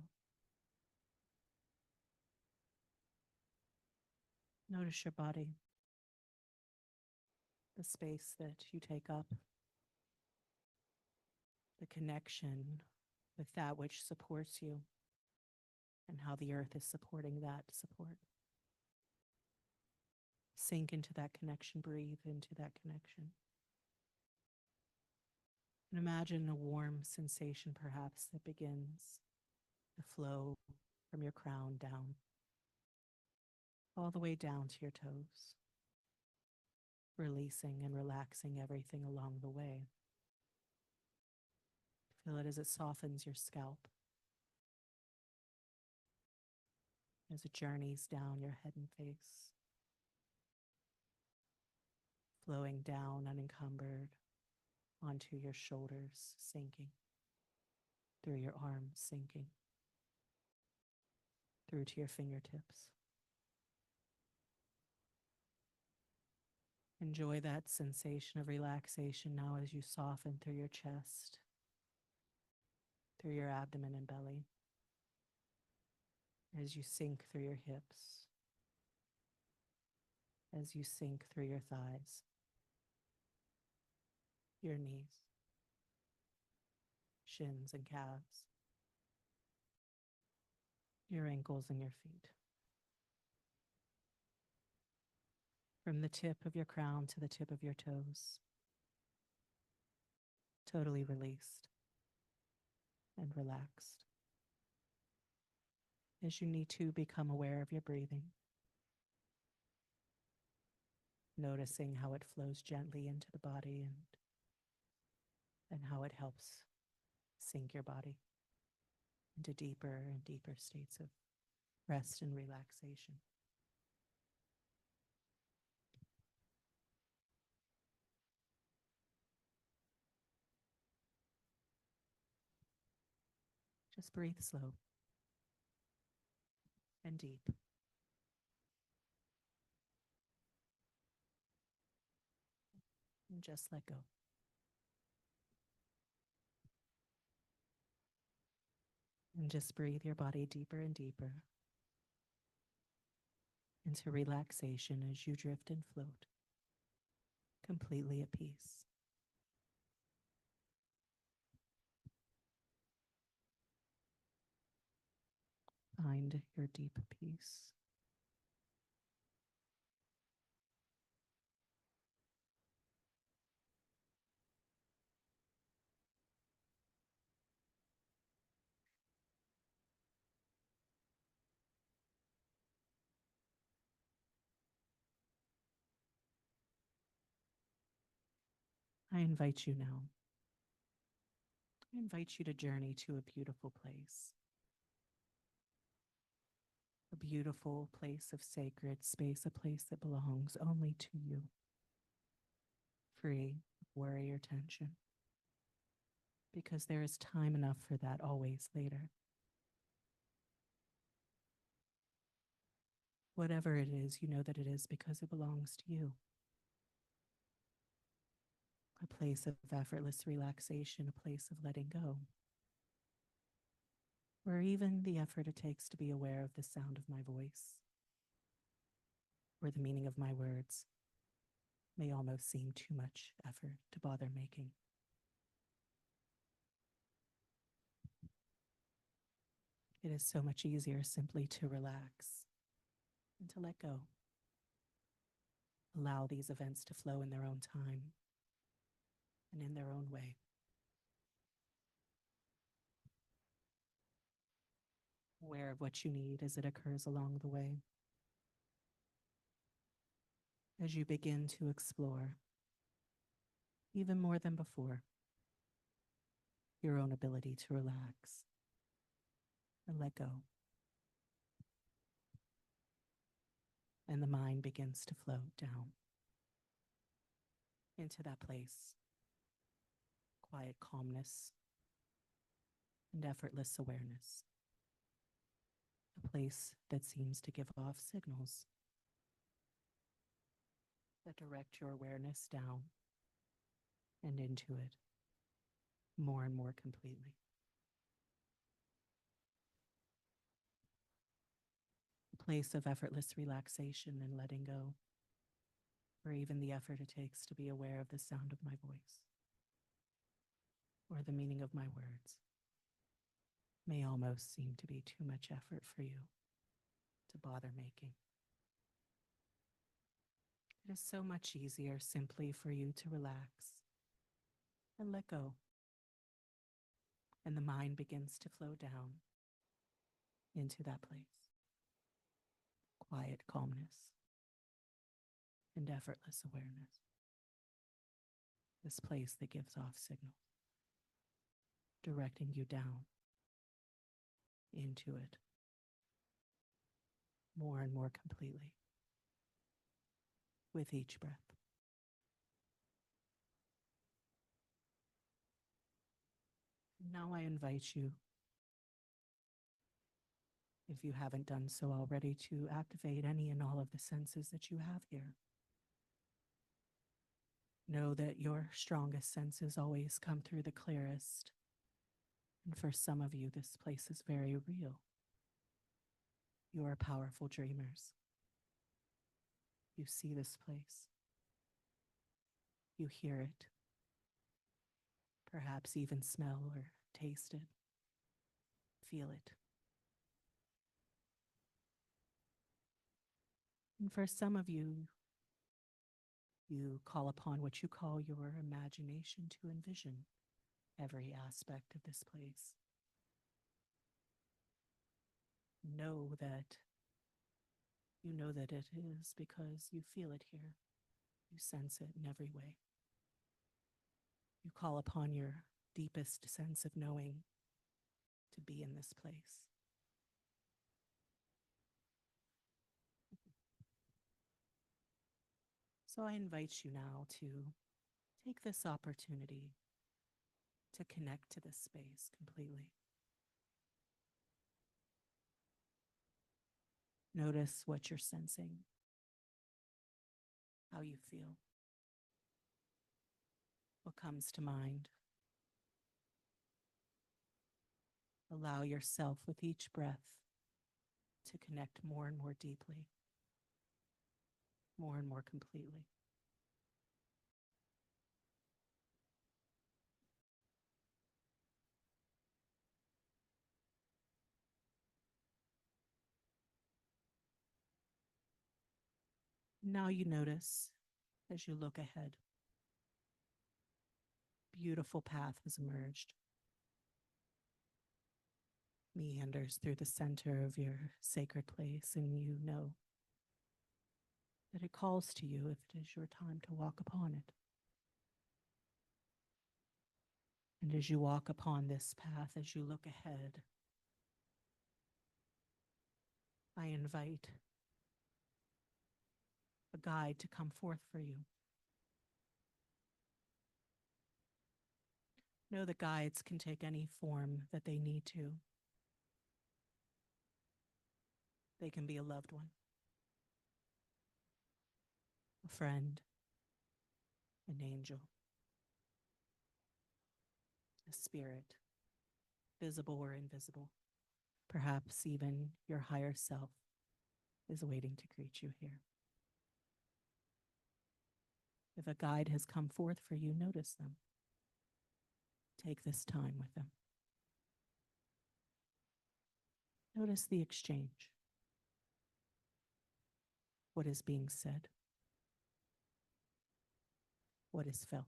[SPEAKER 4] Notice your body, the space that you take up, the connection with that which supports you, and how the earth is supporting that support. Sink into that connection, breathe into that connection. And imagine a warm sensation, perhaps, that begins to flow from your crown down, all the way down to your toes, releasing and relaxing everything along the way. Feel it as it softens your scalp, as it journeys down your head and face, flowing down unencumbered onto your shoulders, sinking through your arms, sinking through to your fingertips. Enjoy that sensation of relaxation now as you soften through your chest, through your abdomen and belly, as you sink through your hips, as you sink through your thighs, your knees, shins and calves, your ankles and your feet. From the tip of your crown to the tip of your toes, totally released and relaxed. As you need to become aware of your breathing, noticing how it flows gently into the body and how it helps sink your body into deeper and deeper states of rest and relaxation. Just breathe slow and deep. And just let go. And just breathe your body deeper and deeper into relaxation as you drift and float, completely at peace. Find your deep peace. I invite you now. I invite you to journey to a beautiful place. A beautiful place of sacred space, a place that belongs only to you, free of worry or tension, because there is time enough for that always later. Whatever it is, you know that it is because it belongs to you. A place of effortless relaxation, a place of letting go, where even the effort it takes to be aware of the sound of my voice or the meaning of my words may almost seem too much effort to bother making. It is so much easier simply to relax and to let go. Allow these events to flow in their own time and in their own way. Aware of what you need as it occurs along the way. As you begin to explore, even more than before, your own ability to relax and let go. And the mind begins to float down into that place, quiet calmness and effortless awareness. A place that seems to give off signals that direct your awareness down and into it more and more completely. A place of effortless relaxation and letting go, or even the effort it takes to be aware of the sound of my voice or the meaning of my words may almost seem to be too much effort for you to bother making. It is so much easier simply for you to relax and let go. And the mind begins to flow down into that place. Quiet calmness and effortless awareness. This place that gives off signals, directing you down into it more and more completely with each breath. Now I invite you, if you haven't done so already, to activate any and all of the senses that you have here. Know that your strongest senses always come through the clearest. And for some of you, this place is very real. You are powerful dreamers. You see this place. You hear it. Perhaps even smell or taste it. Feel it. And for some of you, you call upon what you call your imagination to envision every aspect of this place. Know that you know that it is because you feel it here. You sense it in every way. You call upon your deepest sense of knowing to be in this place. So I invite you now to take this opportunity to connect to this space completely. Notice what you're sensing, how you feel, what comes to mind. Allow yourself with each breath to connect more and more deeply, more and more completely. Now you notice as you look ahead, beautiful path has emerged. Meanders through the center of your sacred place, and you know that it calls to you if it is your time to walk upon it. And as you walk upon this path, as you look ahead, I invite a guide to come forth for you. Know that guides can take any form that they need to. They can be a loved one, a friend, an angel, a spirit, visible or invisible. Perhaps even your higher self is waiting to greet you here. If a guide has come forth for you, notice them. Take this time with them. Notice the exchange. What is being said? What is felt?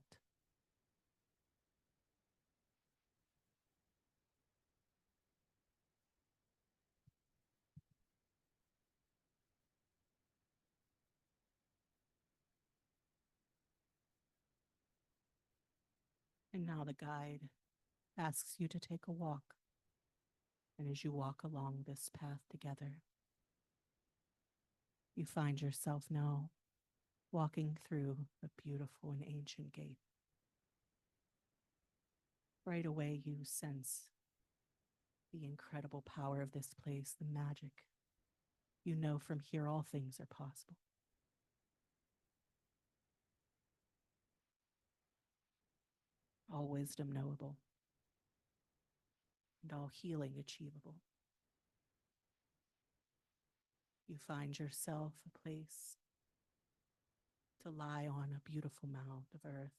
[SPEAKER 4] And now the guide asks you to take a walk. And as you walk along this path together, you find yourself now walking through a beautiful and ancient gate. Right away, you sense the incredible power of this place, the magic. You know from here all things are possible. All wisdom knowable, and all healing achievable. You find yourself a place to lie on a beautiful mound of earth.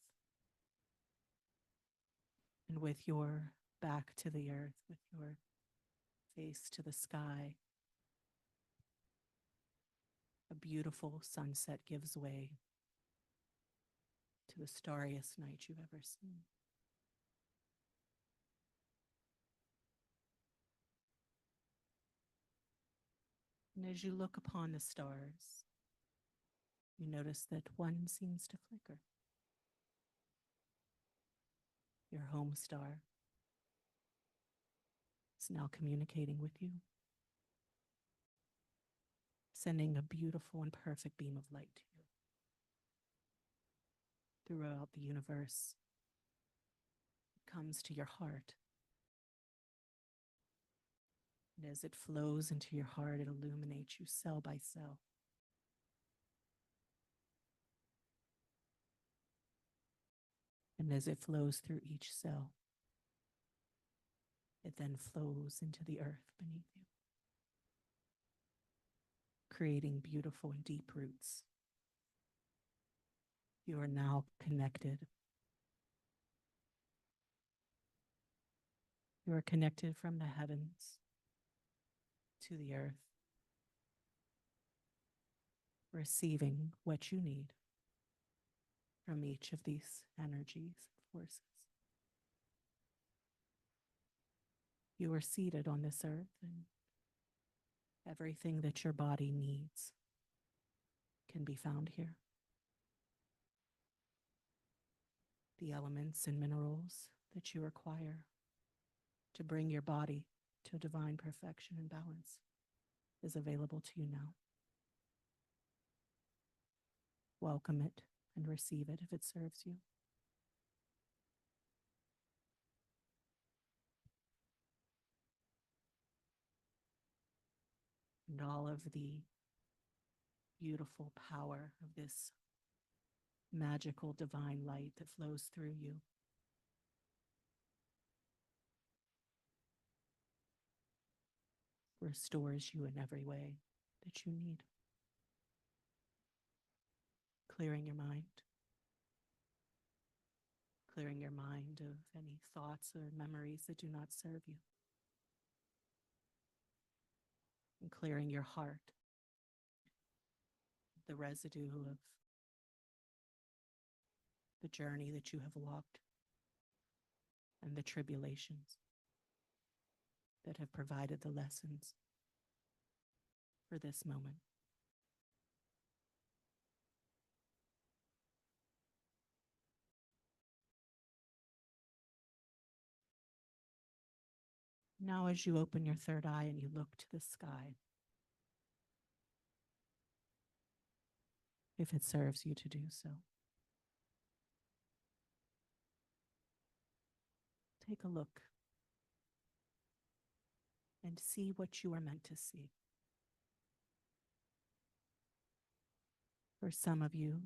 [SPEAKER 4] And with your back to the earth, with your face to the sky, a beautiful sunset gives way to the starriest night you've ever seen. And as you look upon the stars, you notice that one seems to flicker. Your home star is now communicating with you, sending a beautiful and perfect beam of light to you. Throughout the universe, it comes to your heart And as it flows into your heart, it illuminates you cell by cell. And as it flows through each cell, it then flows into the earth beneath you, creating beautiful and deep roots. You are now connected. You are connected from the heavens to the earth, receiving what you need from each of these energies and forces. You are seated on this earth, and everything that your body needs can be found here. The elements and minerals that you require to bring your body to divine perfection and balance is available to you now. Welcome it and receive it if it serves you. And all of the beautiful power of this magical divine light that flows through you restores you in every way that you need. Clearing your mind of any thoughts or memories that do not serve you, and clearing your heart of the residue of the journey that you have walked and the tribulations that have provided the lessons for this moment. Now, as you open your third eye and you look to the sky, if it serves you to do so, take a look and see what you are meant to see. For some of you,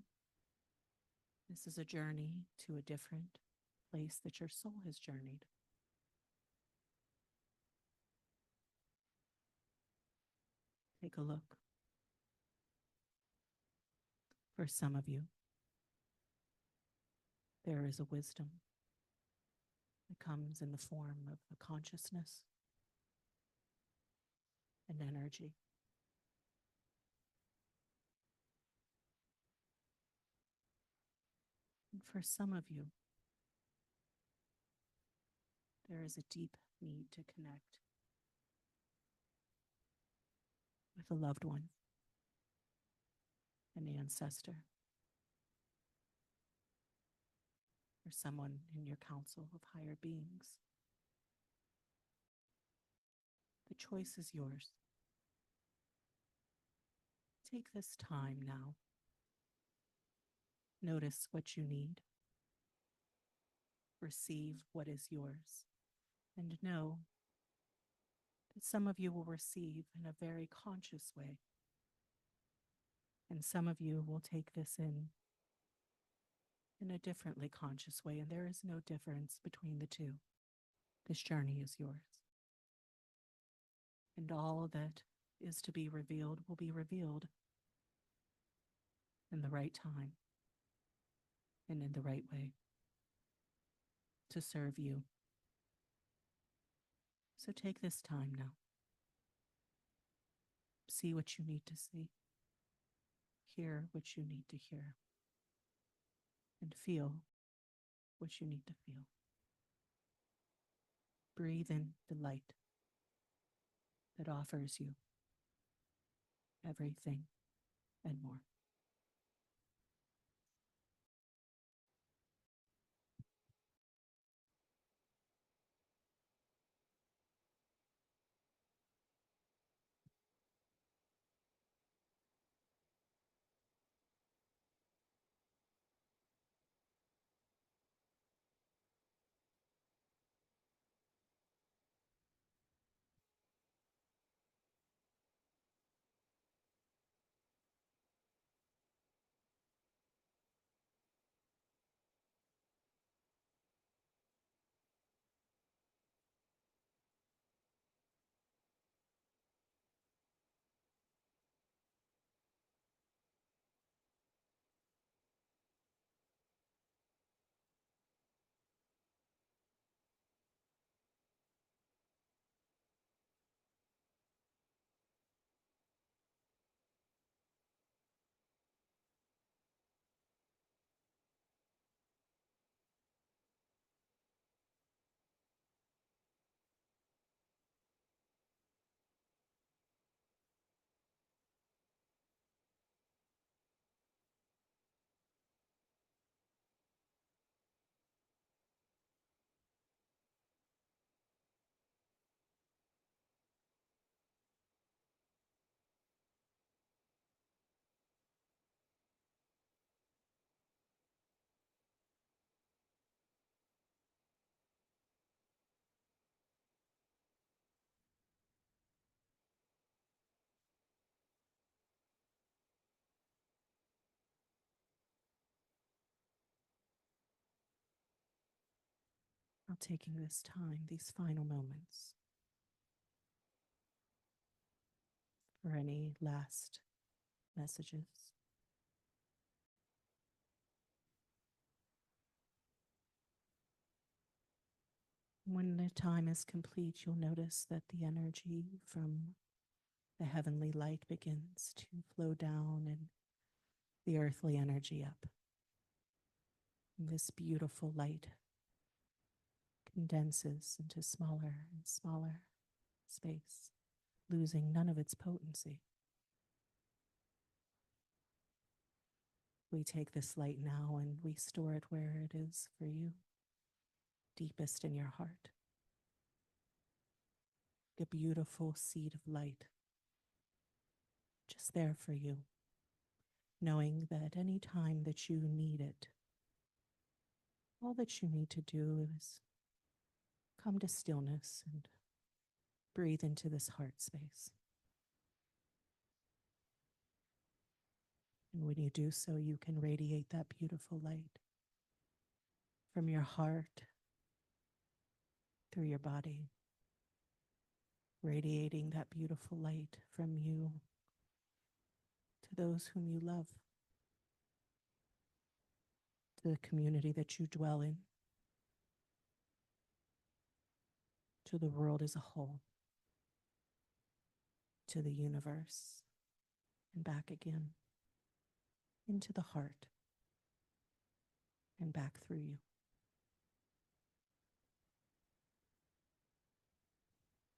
[SPEAKER 4] this is a journey to a different place that your soul has journeyed. Take a look. For some of you, there is a wisdom that comes in the form of a consciousness and energy. And for some of you, there is a deep need to connect with a loved one, an ancestor, or someone in your council of higher beings. The choice is yours. Take this time now. Notice what you need. Receive what is yours. And know that some of you will receive in a very conscious way. And some of you will take this in a differently conscious way. And there is no difference between the two. This journey is yours. And all that is to be revealed will be revealed in the right time and in the right way to serve you. So take this time now. See what you need to see. Hear what you need to hear. And feel what you need to feel. Breathe in the light that offers you everything and more. Now taking this time, these final moments, for any last messages. When the time is complete, you'll notice that the energy from the heavenly light begins to flow down and the earthly energy up. And this beautiful light condenses into smaller and smaller space, losing none of its potency. We take this light now and we store it where it is for you, deepest in your heart. The beautiful seed of light, just there for you, knowing that any time that you need it, all that you need to do is come to stillness and breathe into this heart space. And when you do so, you can radiate that beautiful light from your heart through your body, radiating that beautiful light from you to those whom you love, to the community that you dwell in, to the world as a whole, to the universe, and back again into the heart and back through you.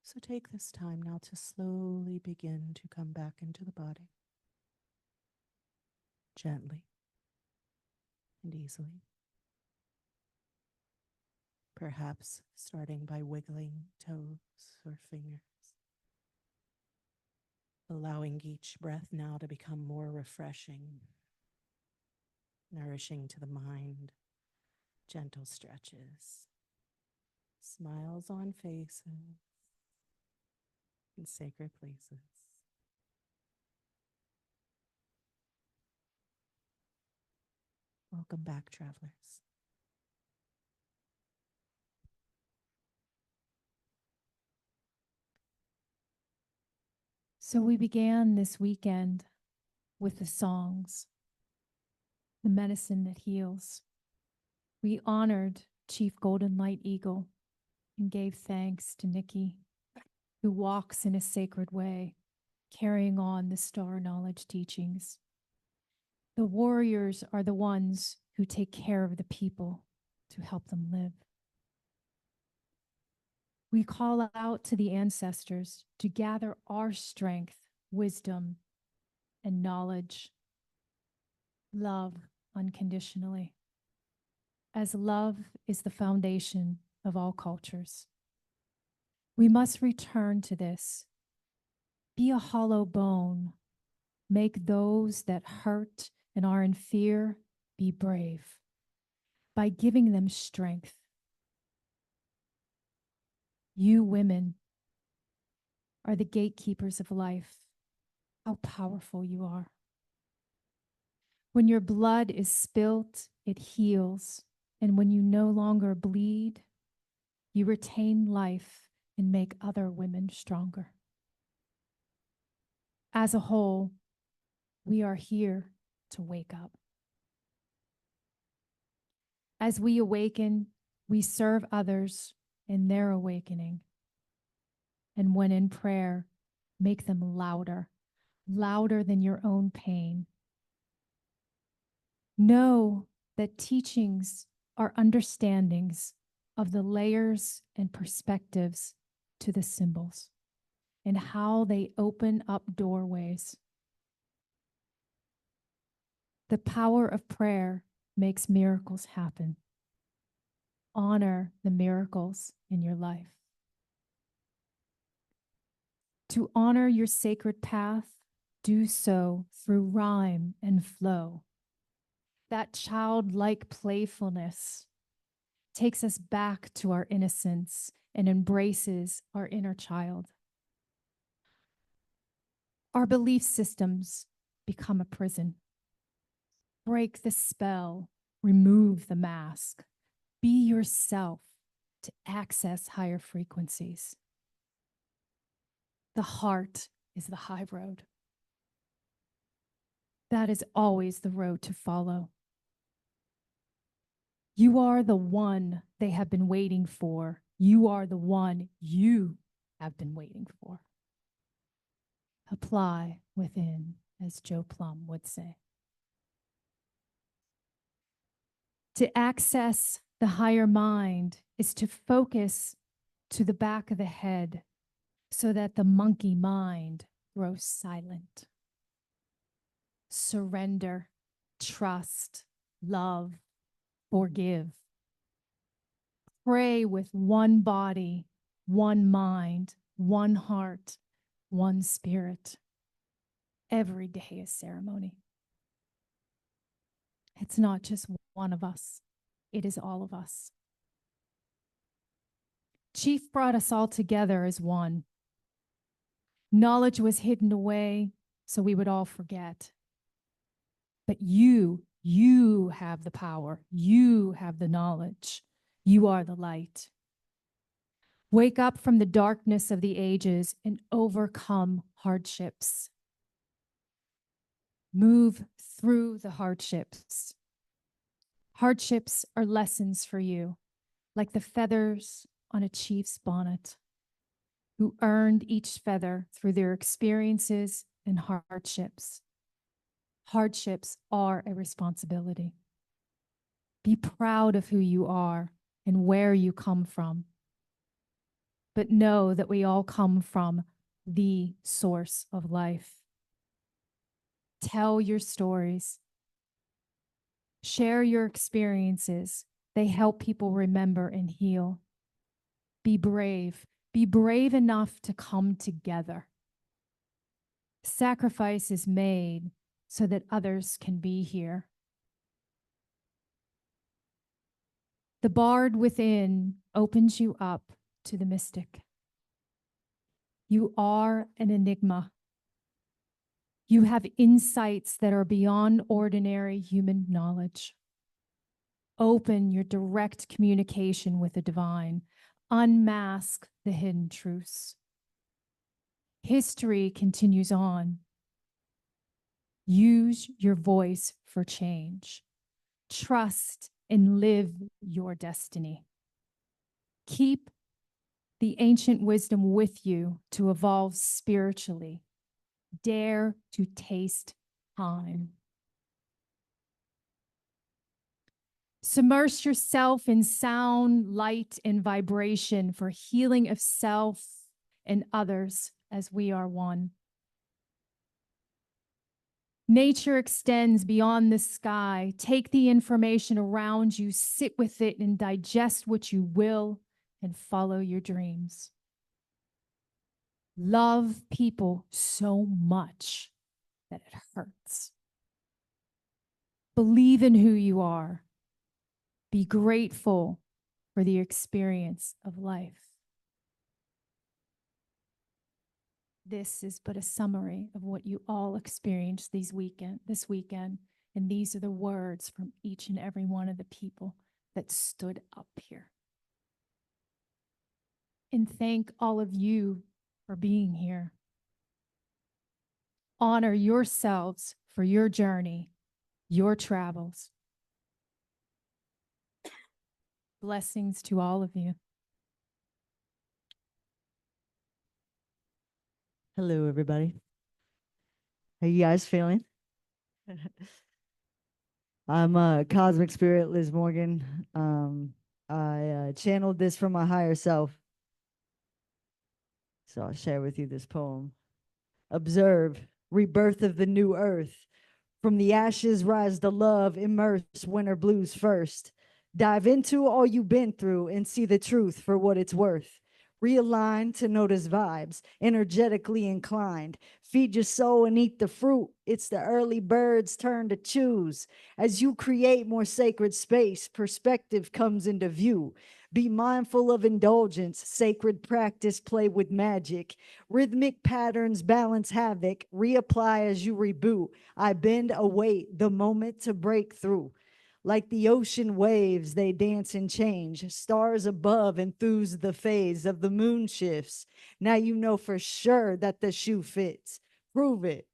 [SPEAKER 4] So take this time now to slowly begin to come back into the body, gently and easily. Perhaps starting by wiggling toes or fingers, allowing each breath now to become more refreshing, nourishing to the mind, gentle stretches, smiles on faces, in sacred places. Welcome back, travelers.
[SPEAKER 2] So we began this weekend with the songs, the medicine that heals. We honored Chief Golden Light Eagle and gave thanks to Nikki, who walks in a sacred way, carrying on the star knowledge teachings. The warriors are the ones who take care of the people to help them live. We call out to the ancestors to gather our strength, wisdom, and knowledge. Love unconditionally, as love is the foundation of all cultures. We must return to this. Be a hollow bone. Make those that hurt and are in fear be brave by giving them strength. You women are the gatekeepers of life. How powerful you are. When your blood is spilt, it heals. And when you no longer bleed, you retain life and make other women stronger. As a whole, we are here to wake up. As we awaken, we serve others in their awakening. And when in prayer, make them louder, louder than your own pain. Know that teachings are understandings of the layers and perspectives to the symbols and how they open up doorways. The power of prayer makes miracles happen. Honor the miracles in your life. To honor your sacred path, do so through rhyme and flow. That childlike playfulness takes us back to our innocence and embraces our inner child. Our belief systems become a prison. Break the spell, remove the mask, be yourself to access higher frequencies. The heart is the high road. That is always the road to follow. You are the one they have been waiting for. You are the one you have been waiting for. Apply within, as Joe Plum would say. To access the higher mind is to focus to the back of the head so that the monkey mind grows silent. Surrender, trust, love, forgive. Pray with one body, one mind, one heart, one spirit. Every day is ceremony. It's not just one of us, it is all of us. Chief brought us all together as one. Knowledge was hidden away so we would all forget. But you have the power. You have the knowledge. You are the light. Wake up from the darkness of the ages and overcome hardships. Move through the hardships. Hardships are lessons for you, like the feathers on a chief's bonnet, who earned each feather through their experiences and hardships. Hardships are a responsibility. Be proud of who you are and where you come from. But know that we all come from the source of life. Tell your stories. Share your experiences. They help people remember and heal. Be brave. Be brave enough to come together. Sacrifice is made so that others can be here. The bard within opens you up to the mystic. You are an enigma. You have insights that are beyond ordinary human knowledge. Open your direct communication with the divine. Unmask the hidden truths. History continues on. Use your voice for change. Trust and live your destiny. Keep the ancient wisdom with you to evolve spiritually. Dare to taste time. Submerge yourself in sound, light, and vibration for healing of self and others as we are one. Nature extends beyond the sky. Take the information around you, sit with it, and digest what you will, and follow your dreams. Love people so much that it hurts. Believe in who you are. Be grateful for the experience of life. This is but a summary of what you all experienced this weekend, and these are the words from each and every one of the people that stood up here. And thank all of you for being here. Honor yourselves for your journey, your travels. Blessings to all of you.
[SPEAKER 5] Hello, everybody. How you guys feeling? I'm Cosmic Spirit, Liz Morgan. I channeled this from my higher self. So I'll share with you this poem. Observe, rebirth of the new earth. From the ashes rise the love, immerse winter blues first. Dive into all you've been through and see the truth for what it's worth. Realign to notice vibes, energetically inclined. Feed your soul and eat the fruit. It's the early bird's turn to choose. As you create more sacred space, perspective comes into view. Be mindful of indulgence, sacred practice, play with magic. Rhythmic patterns balance havoc, reapply as you reboot. I bend, await the moment to break through. Like the ocean waves, they dance and change. Stars above enthuse the phase of the moon shifts. Now you know for sure that the shoe fits. Prove it.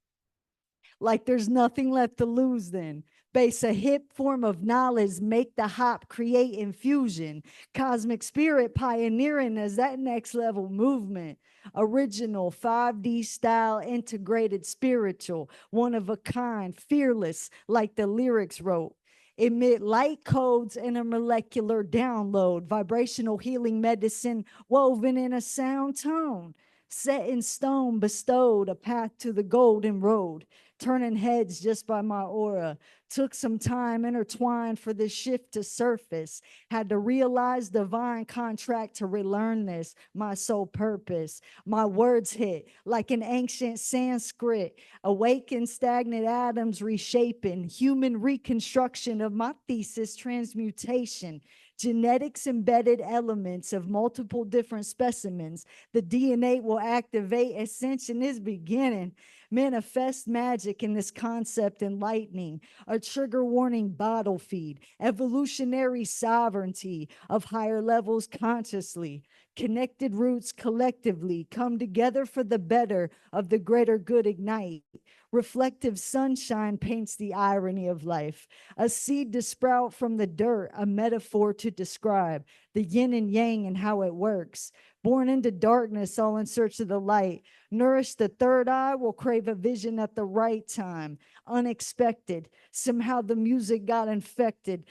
[SPEAKER 5] Like there's nothing left to lose then. Base a hip form of knowledge, make the hop, create infusion. Cosmic spirit pioneering as that next level movement. Original 5D style, integrated spiritual, one of a kind, fearless, like the lyrics wrote. Emit light codes in a molecular download, vibrational healing medicine woven in a sound tone. Set in stone, bestowed a path to the golden road, turning heads just by my aura. Took some time intertwined for this shift to surface. Had to realize divine contract to relearn this, my sole purpose. My words hit like an ancient Sanskrit, awakened stagnant atoms reshaping, human reconstruction of my thesis transmutation. Genetics embedded elements of multiple different specimens. The DNA will activate. Ascension is beginning. Manifest magic in this concept enlightening. A trigger warning bottle feed. Evolutionary sovereignty of higher levels consciously. Connected roots collectively come together for the better of the greater good ignite. Reflective sunshine paints the irony of life. A seed to sprout from the dirt, a metaphor to describe the yin and yang and how it works. Born into darkness, all in search of the light. Nourish the third eye, will crave a vision at the right time. Unexpected. Somehow the music got infected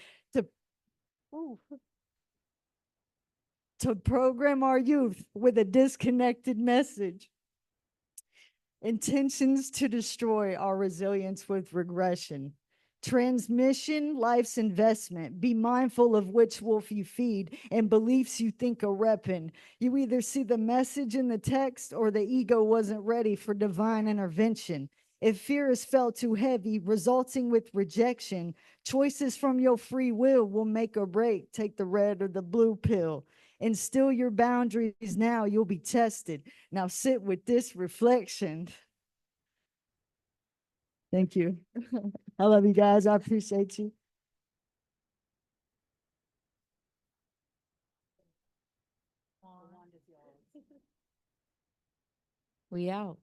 [SPEAKER 5] to program our youth with a disconnected message. Intentions to destroy our resilience with regression. Transmission, life's investment. Be mindful of which wolf you feed and beliefs you think are repping. You either see the message in the text or the ego wasn't ready for divine intervention. If fear is felt too heavy, resulting with rejection, choices from your free will make or break. Take the red or the blue pill. Instill your boundaries now, you'll be tested. Now sit with this reflection. Thank you. I love you guys. I appreciate you.
[SPEAKER 3] We out.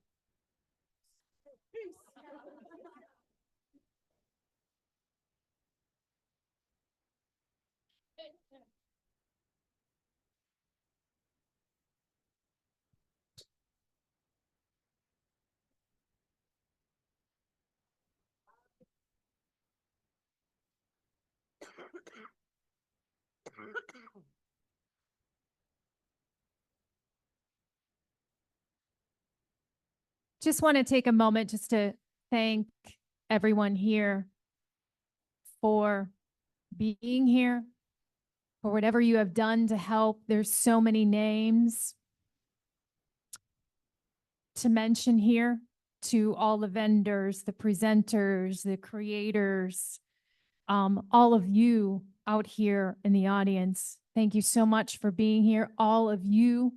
[SPEAKER 2] Just want to take a moment just to thank everyone here for being here, for whatever you have done to help. There's so many names to mention here, to all the vendors, the presenters, the creators, all of you out here in the audience. Thank you so much for being here. All of you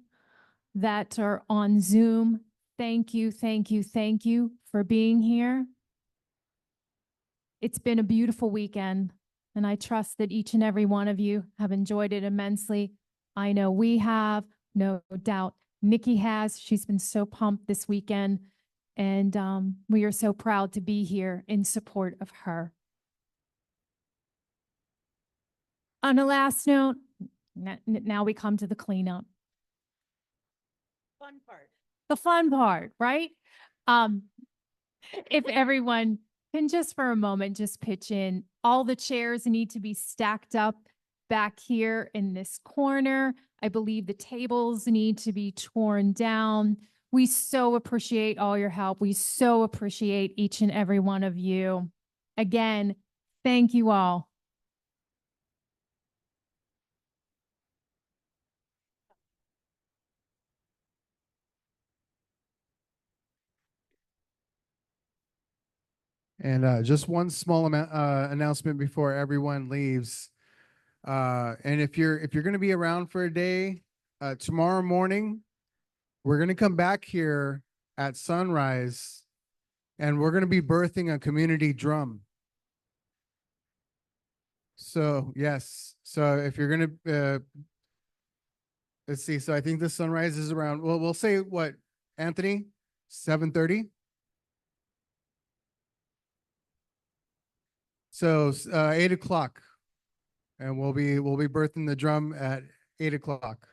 [SPEAKER 2] that are on Zoom, thank you, thank you, thank you for being here. It's been a beautiful weekend, and I trust that each and every one of you have enjoyed it immensely. I know we have, no doubt. Nikki has. She's been so pumped this weekend, and we are so proud to be here in support of her. On a last note, now we come to the cleanup.
[SPEAKER 4] Fun part.
[SPEAKER 2] The fun part, right? If everyone can just for a moment just pitch in. All the chairs need to be stacked up back here in this corner. I believe the tables need to be torn down. We so appreciate all your help. We so appreciate each and every one of you. Again, thank you all.
[SPEAKER 6] And just one small announcement before everyone leaves. And if you're going to be around for a day, tomorrow morning, we're going to come back here at sunrise, and we're going to be birthing a community drum. So yes. So if you're gonna let's see. So I think the sunrise is around, well, we'll say what, Anthony? 7:30. So 8 o'clock. And we'll be birthing the drum at 8 o'clock.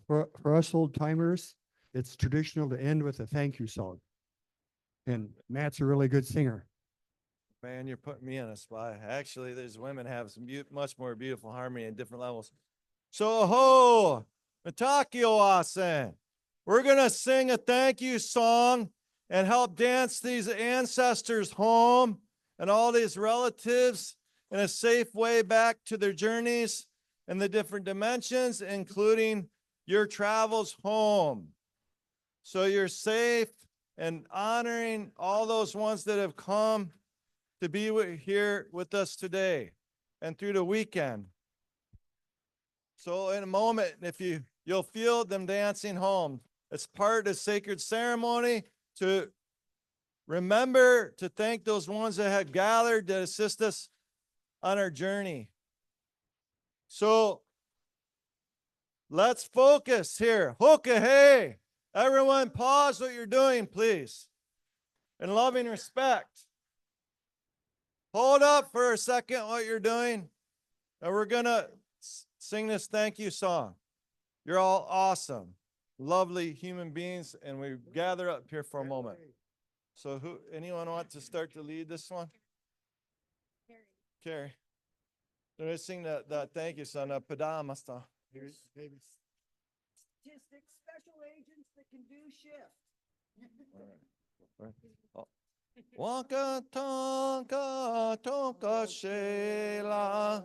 [SPEAKER 7] For us old timers, it's traditional to end with a thank you song. And Matt's a really good singer.
[SPEAKER 8] Man, you're putting me on a spot. Actually, there's women have some much more beautiful harmony at different levels. So, ho, Matakio-asen. We're going to sing a thank you song and help dance these ancestors home and all these relatives in a safe way back to their journeys and the different dimensions, including your travels home. So you're safe and honoring all those ones that have come to be here with us today and through the weekend. So in a moment, if you'll feel them dancing home. It's part of the sacred ceremony to remember to thank those ones that had gathered to assist us on our journey. So let's focus here. Hoka hey. Everyone pause what you're doing, please. In loving respect. Hold up for a second what you're doing. And we're going to sing this thank you song. You're all awesome, lovely human beings, and we gather up here for a moment. So anyone want to start to lead this one? Carrie. They're going to sing that thank you song, Padamasta.
[SPEAKER 5] Here's maybe statistics, special agents that can do shift.
[SPEAKER 8] Waka tonka tonka shela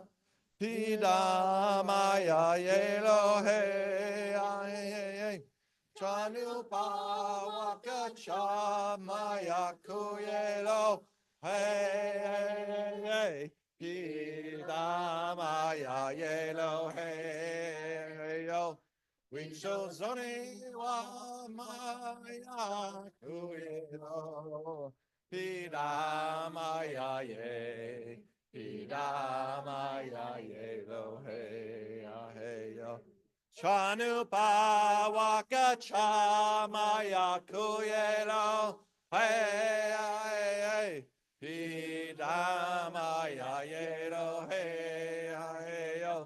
[SPEAKER 8] pida maya yelo hey chanu pa waka cha maya kuyelo hey pida maya yelo hey yo we chose only wa maya kuyelo Pida maya ye, pida maya ye lo hey yo. Chanu pa waka cha maya kuyelo hey pida maya ye lo hey yo.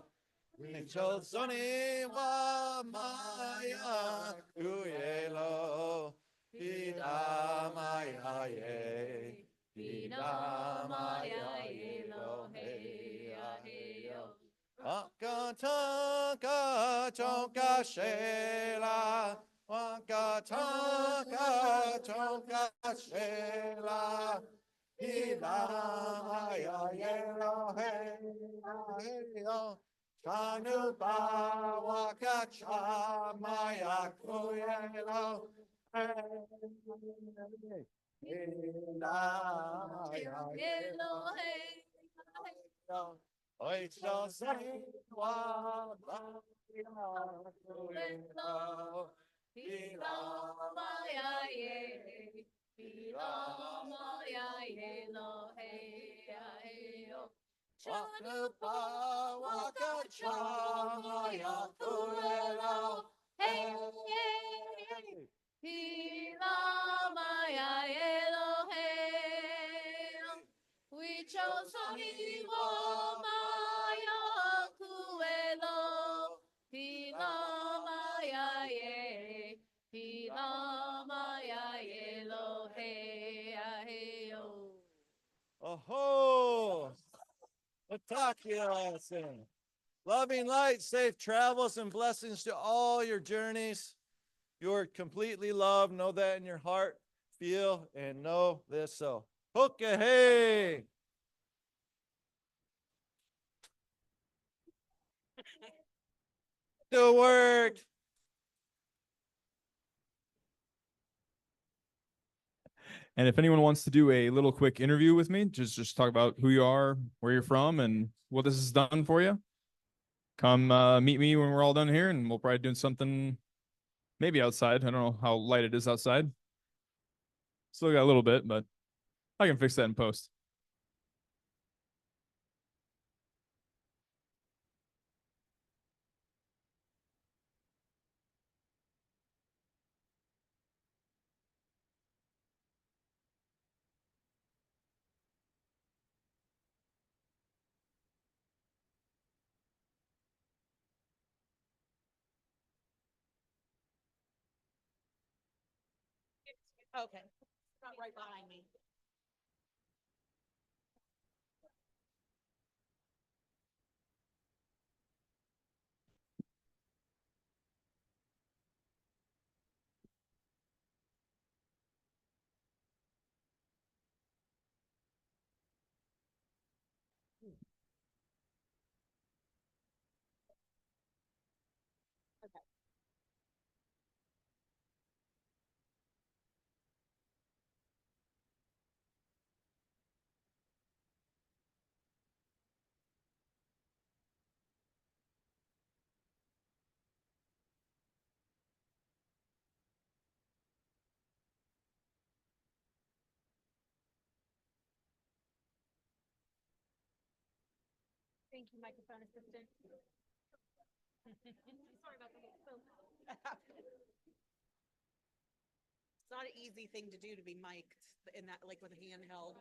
[SPEAKER 8] Michel soni wa maya kuyelo. Pida maya ye, pida maya ye lo hey yo. Waka tonka tonka shela, waka tonka tonka shela. Pida maya ye lo hey yo. Chanu pa waka cha maya kuyelo.
[SPEAKER 2] Pila maya Elohim, we chose only one maya kuelo. Pila maya ye, pila maya Elohim.
[SPEAKER 8] Oh, Atakia. Loving light, safe travels, and blessings to all your journeys. You are completely loved. Know that in your heart. Feel and know this so. Hoka hey. Do work.
[SPEAKER 9] And if anyone wants to do a little quick interview with me, just talk about who you are, where you're from, and what this has done for you, come meet me when we're all done here, and we'll probably do something maybe outside. I don't know how light it is outside. Still got a little bit, but I can fix that in post.
[SPEAKER 4] Okay, not right behind me. Thank you, microphone assistant. Sorry about that. It's not an easy thing to do, to be mic'd in that, like with a handheld.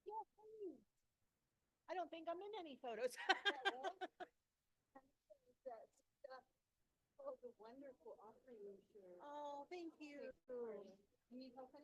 [SPEAKER 4] Yeah, please. I don't think I'm in any photos. Oh, thank you. You need help?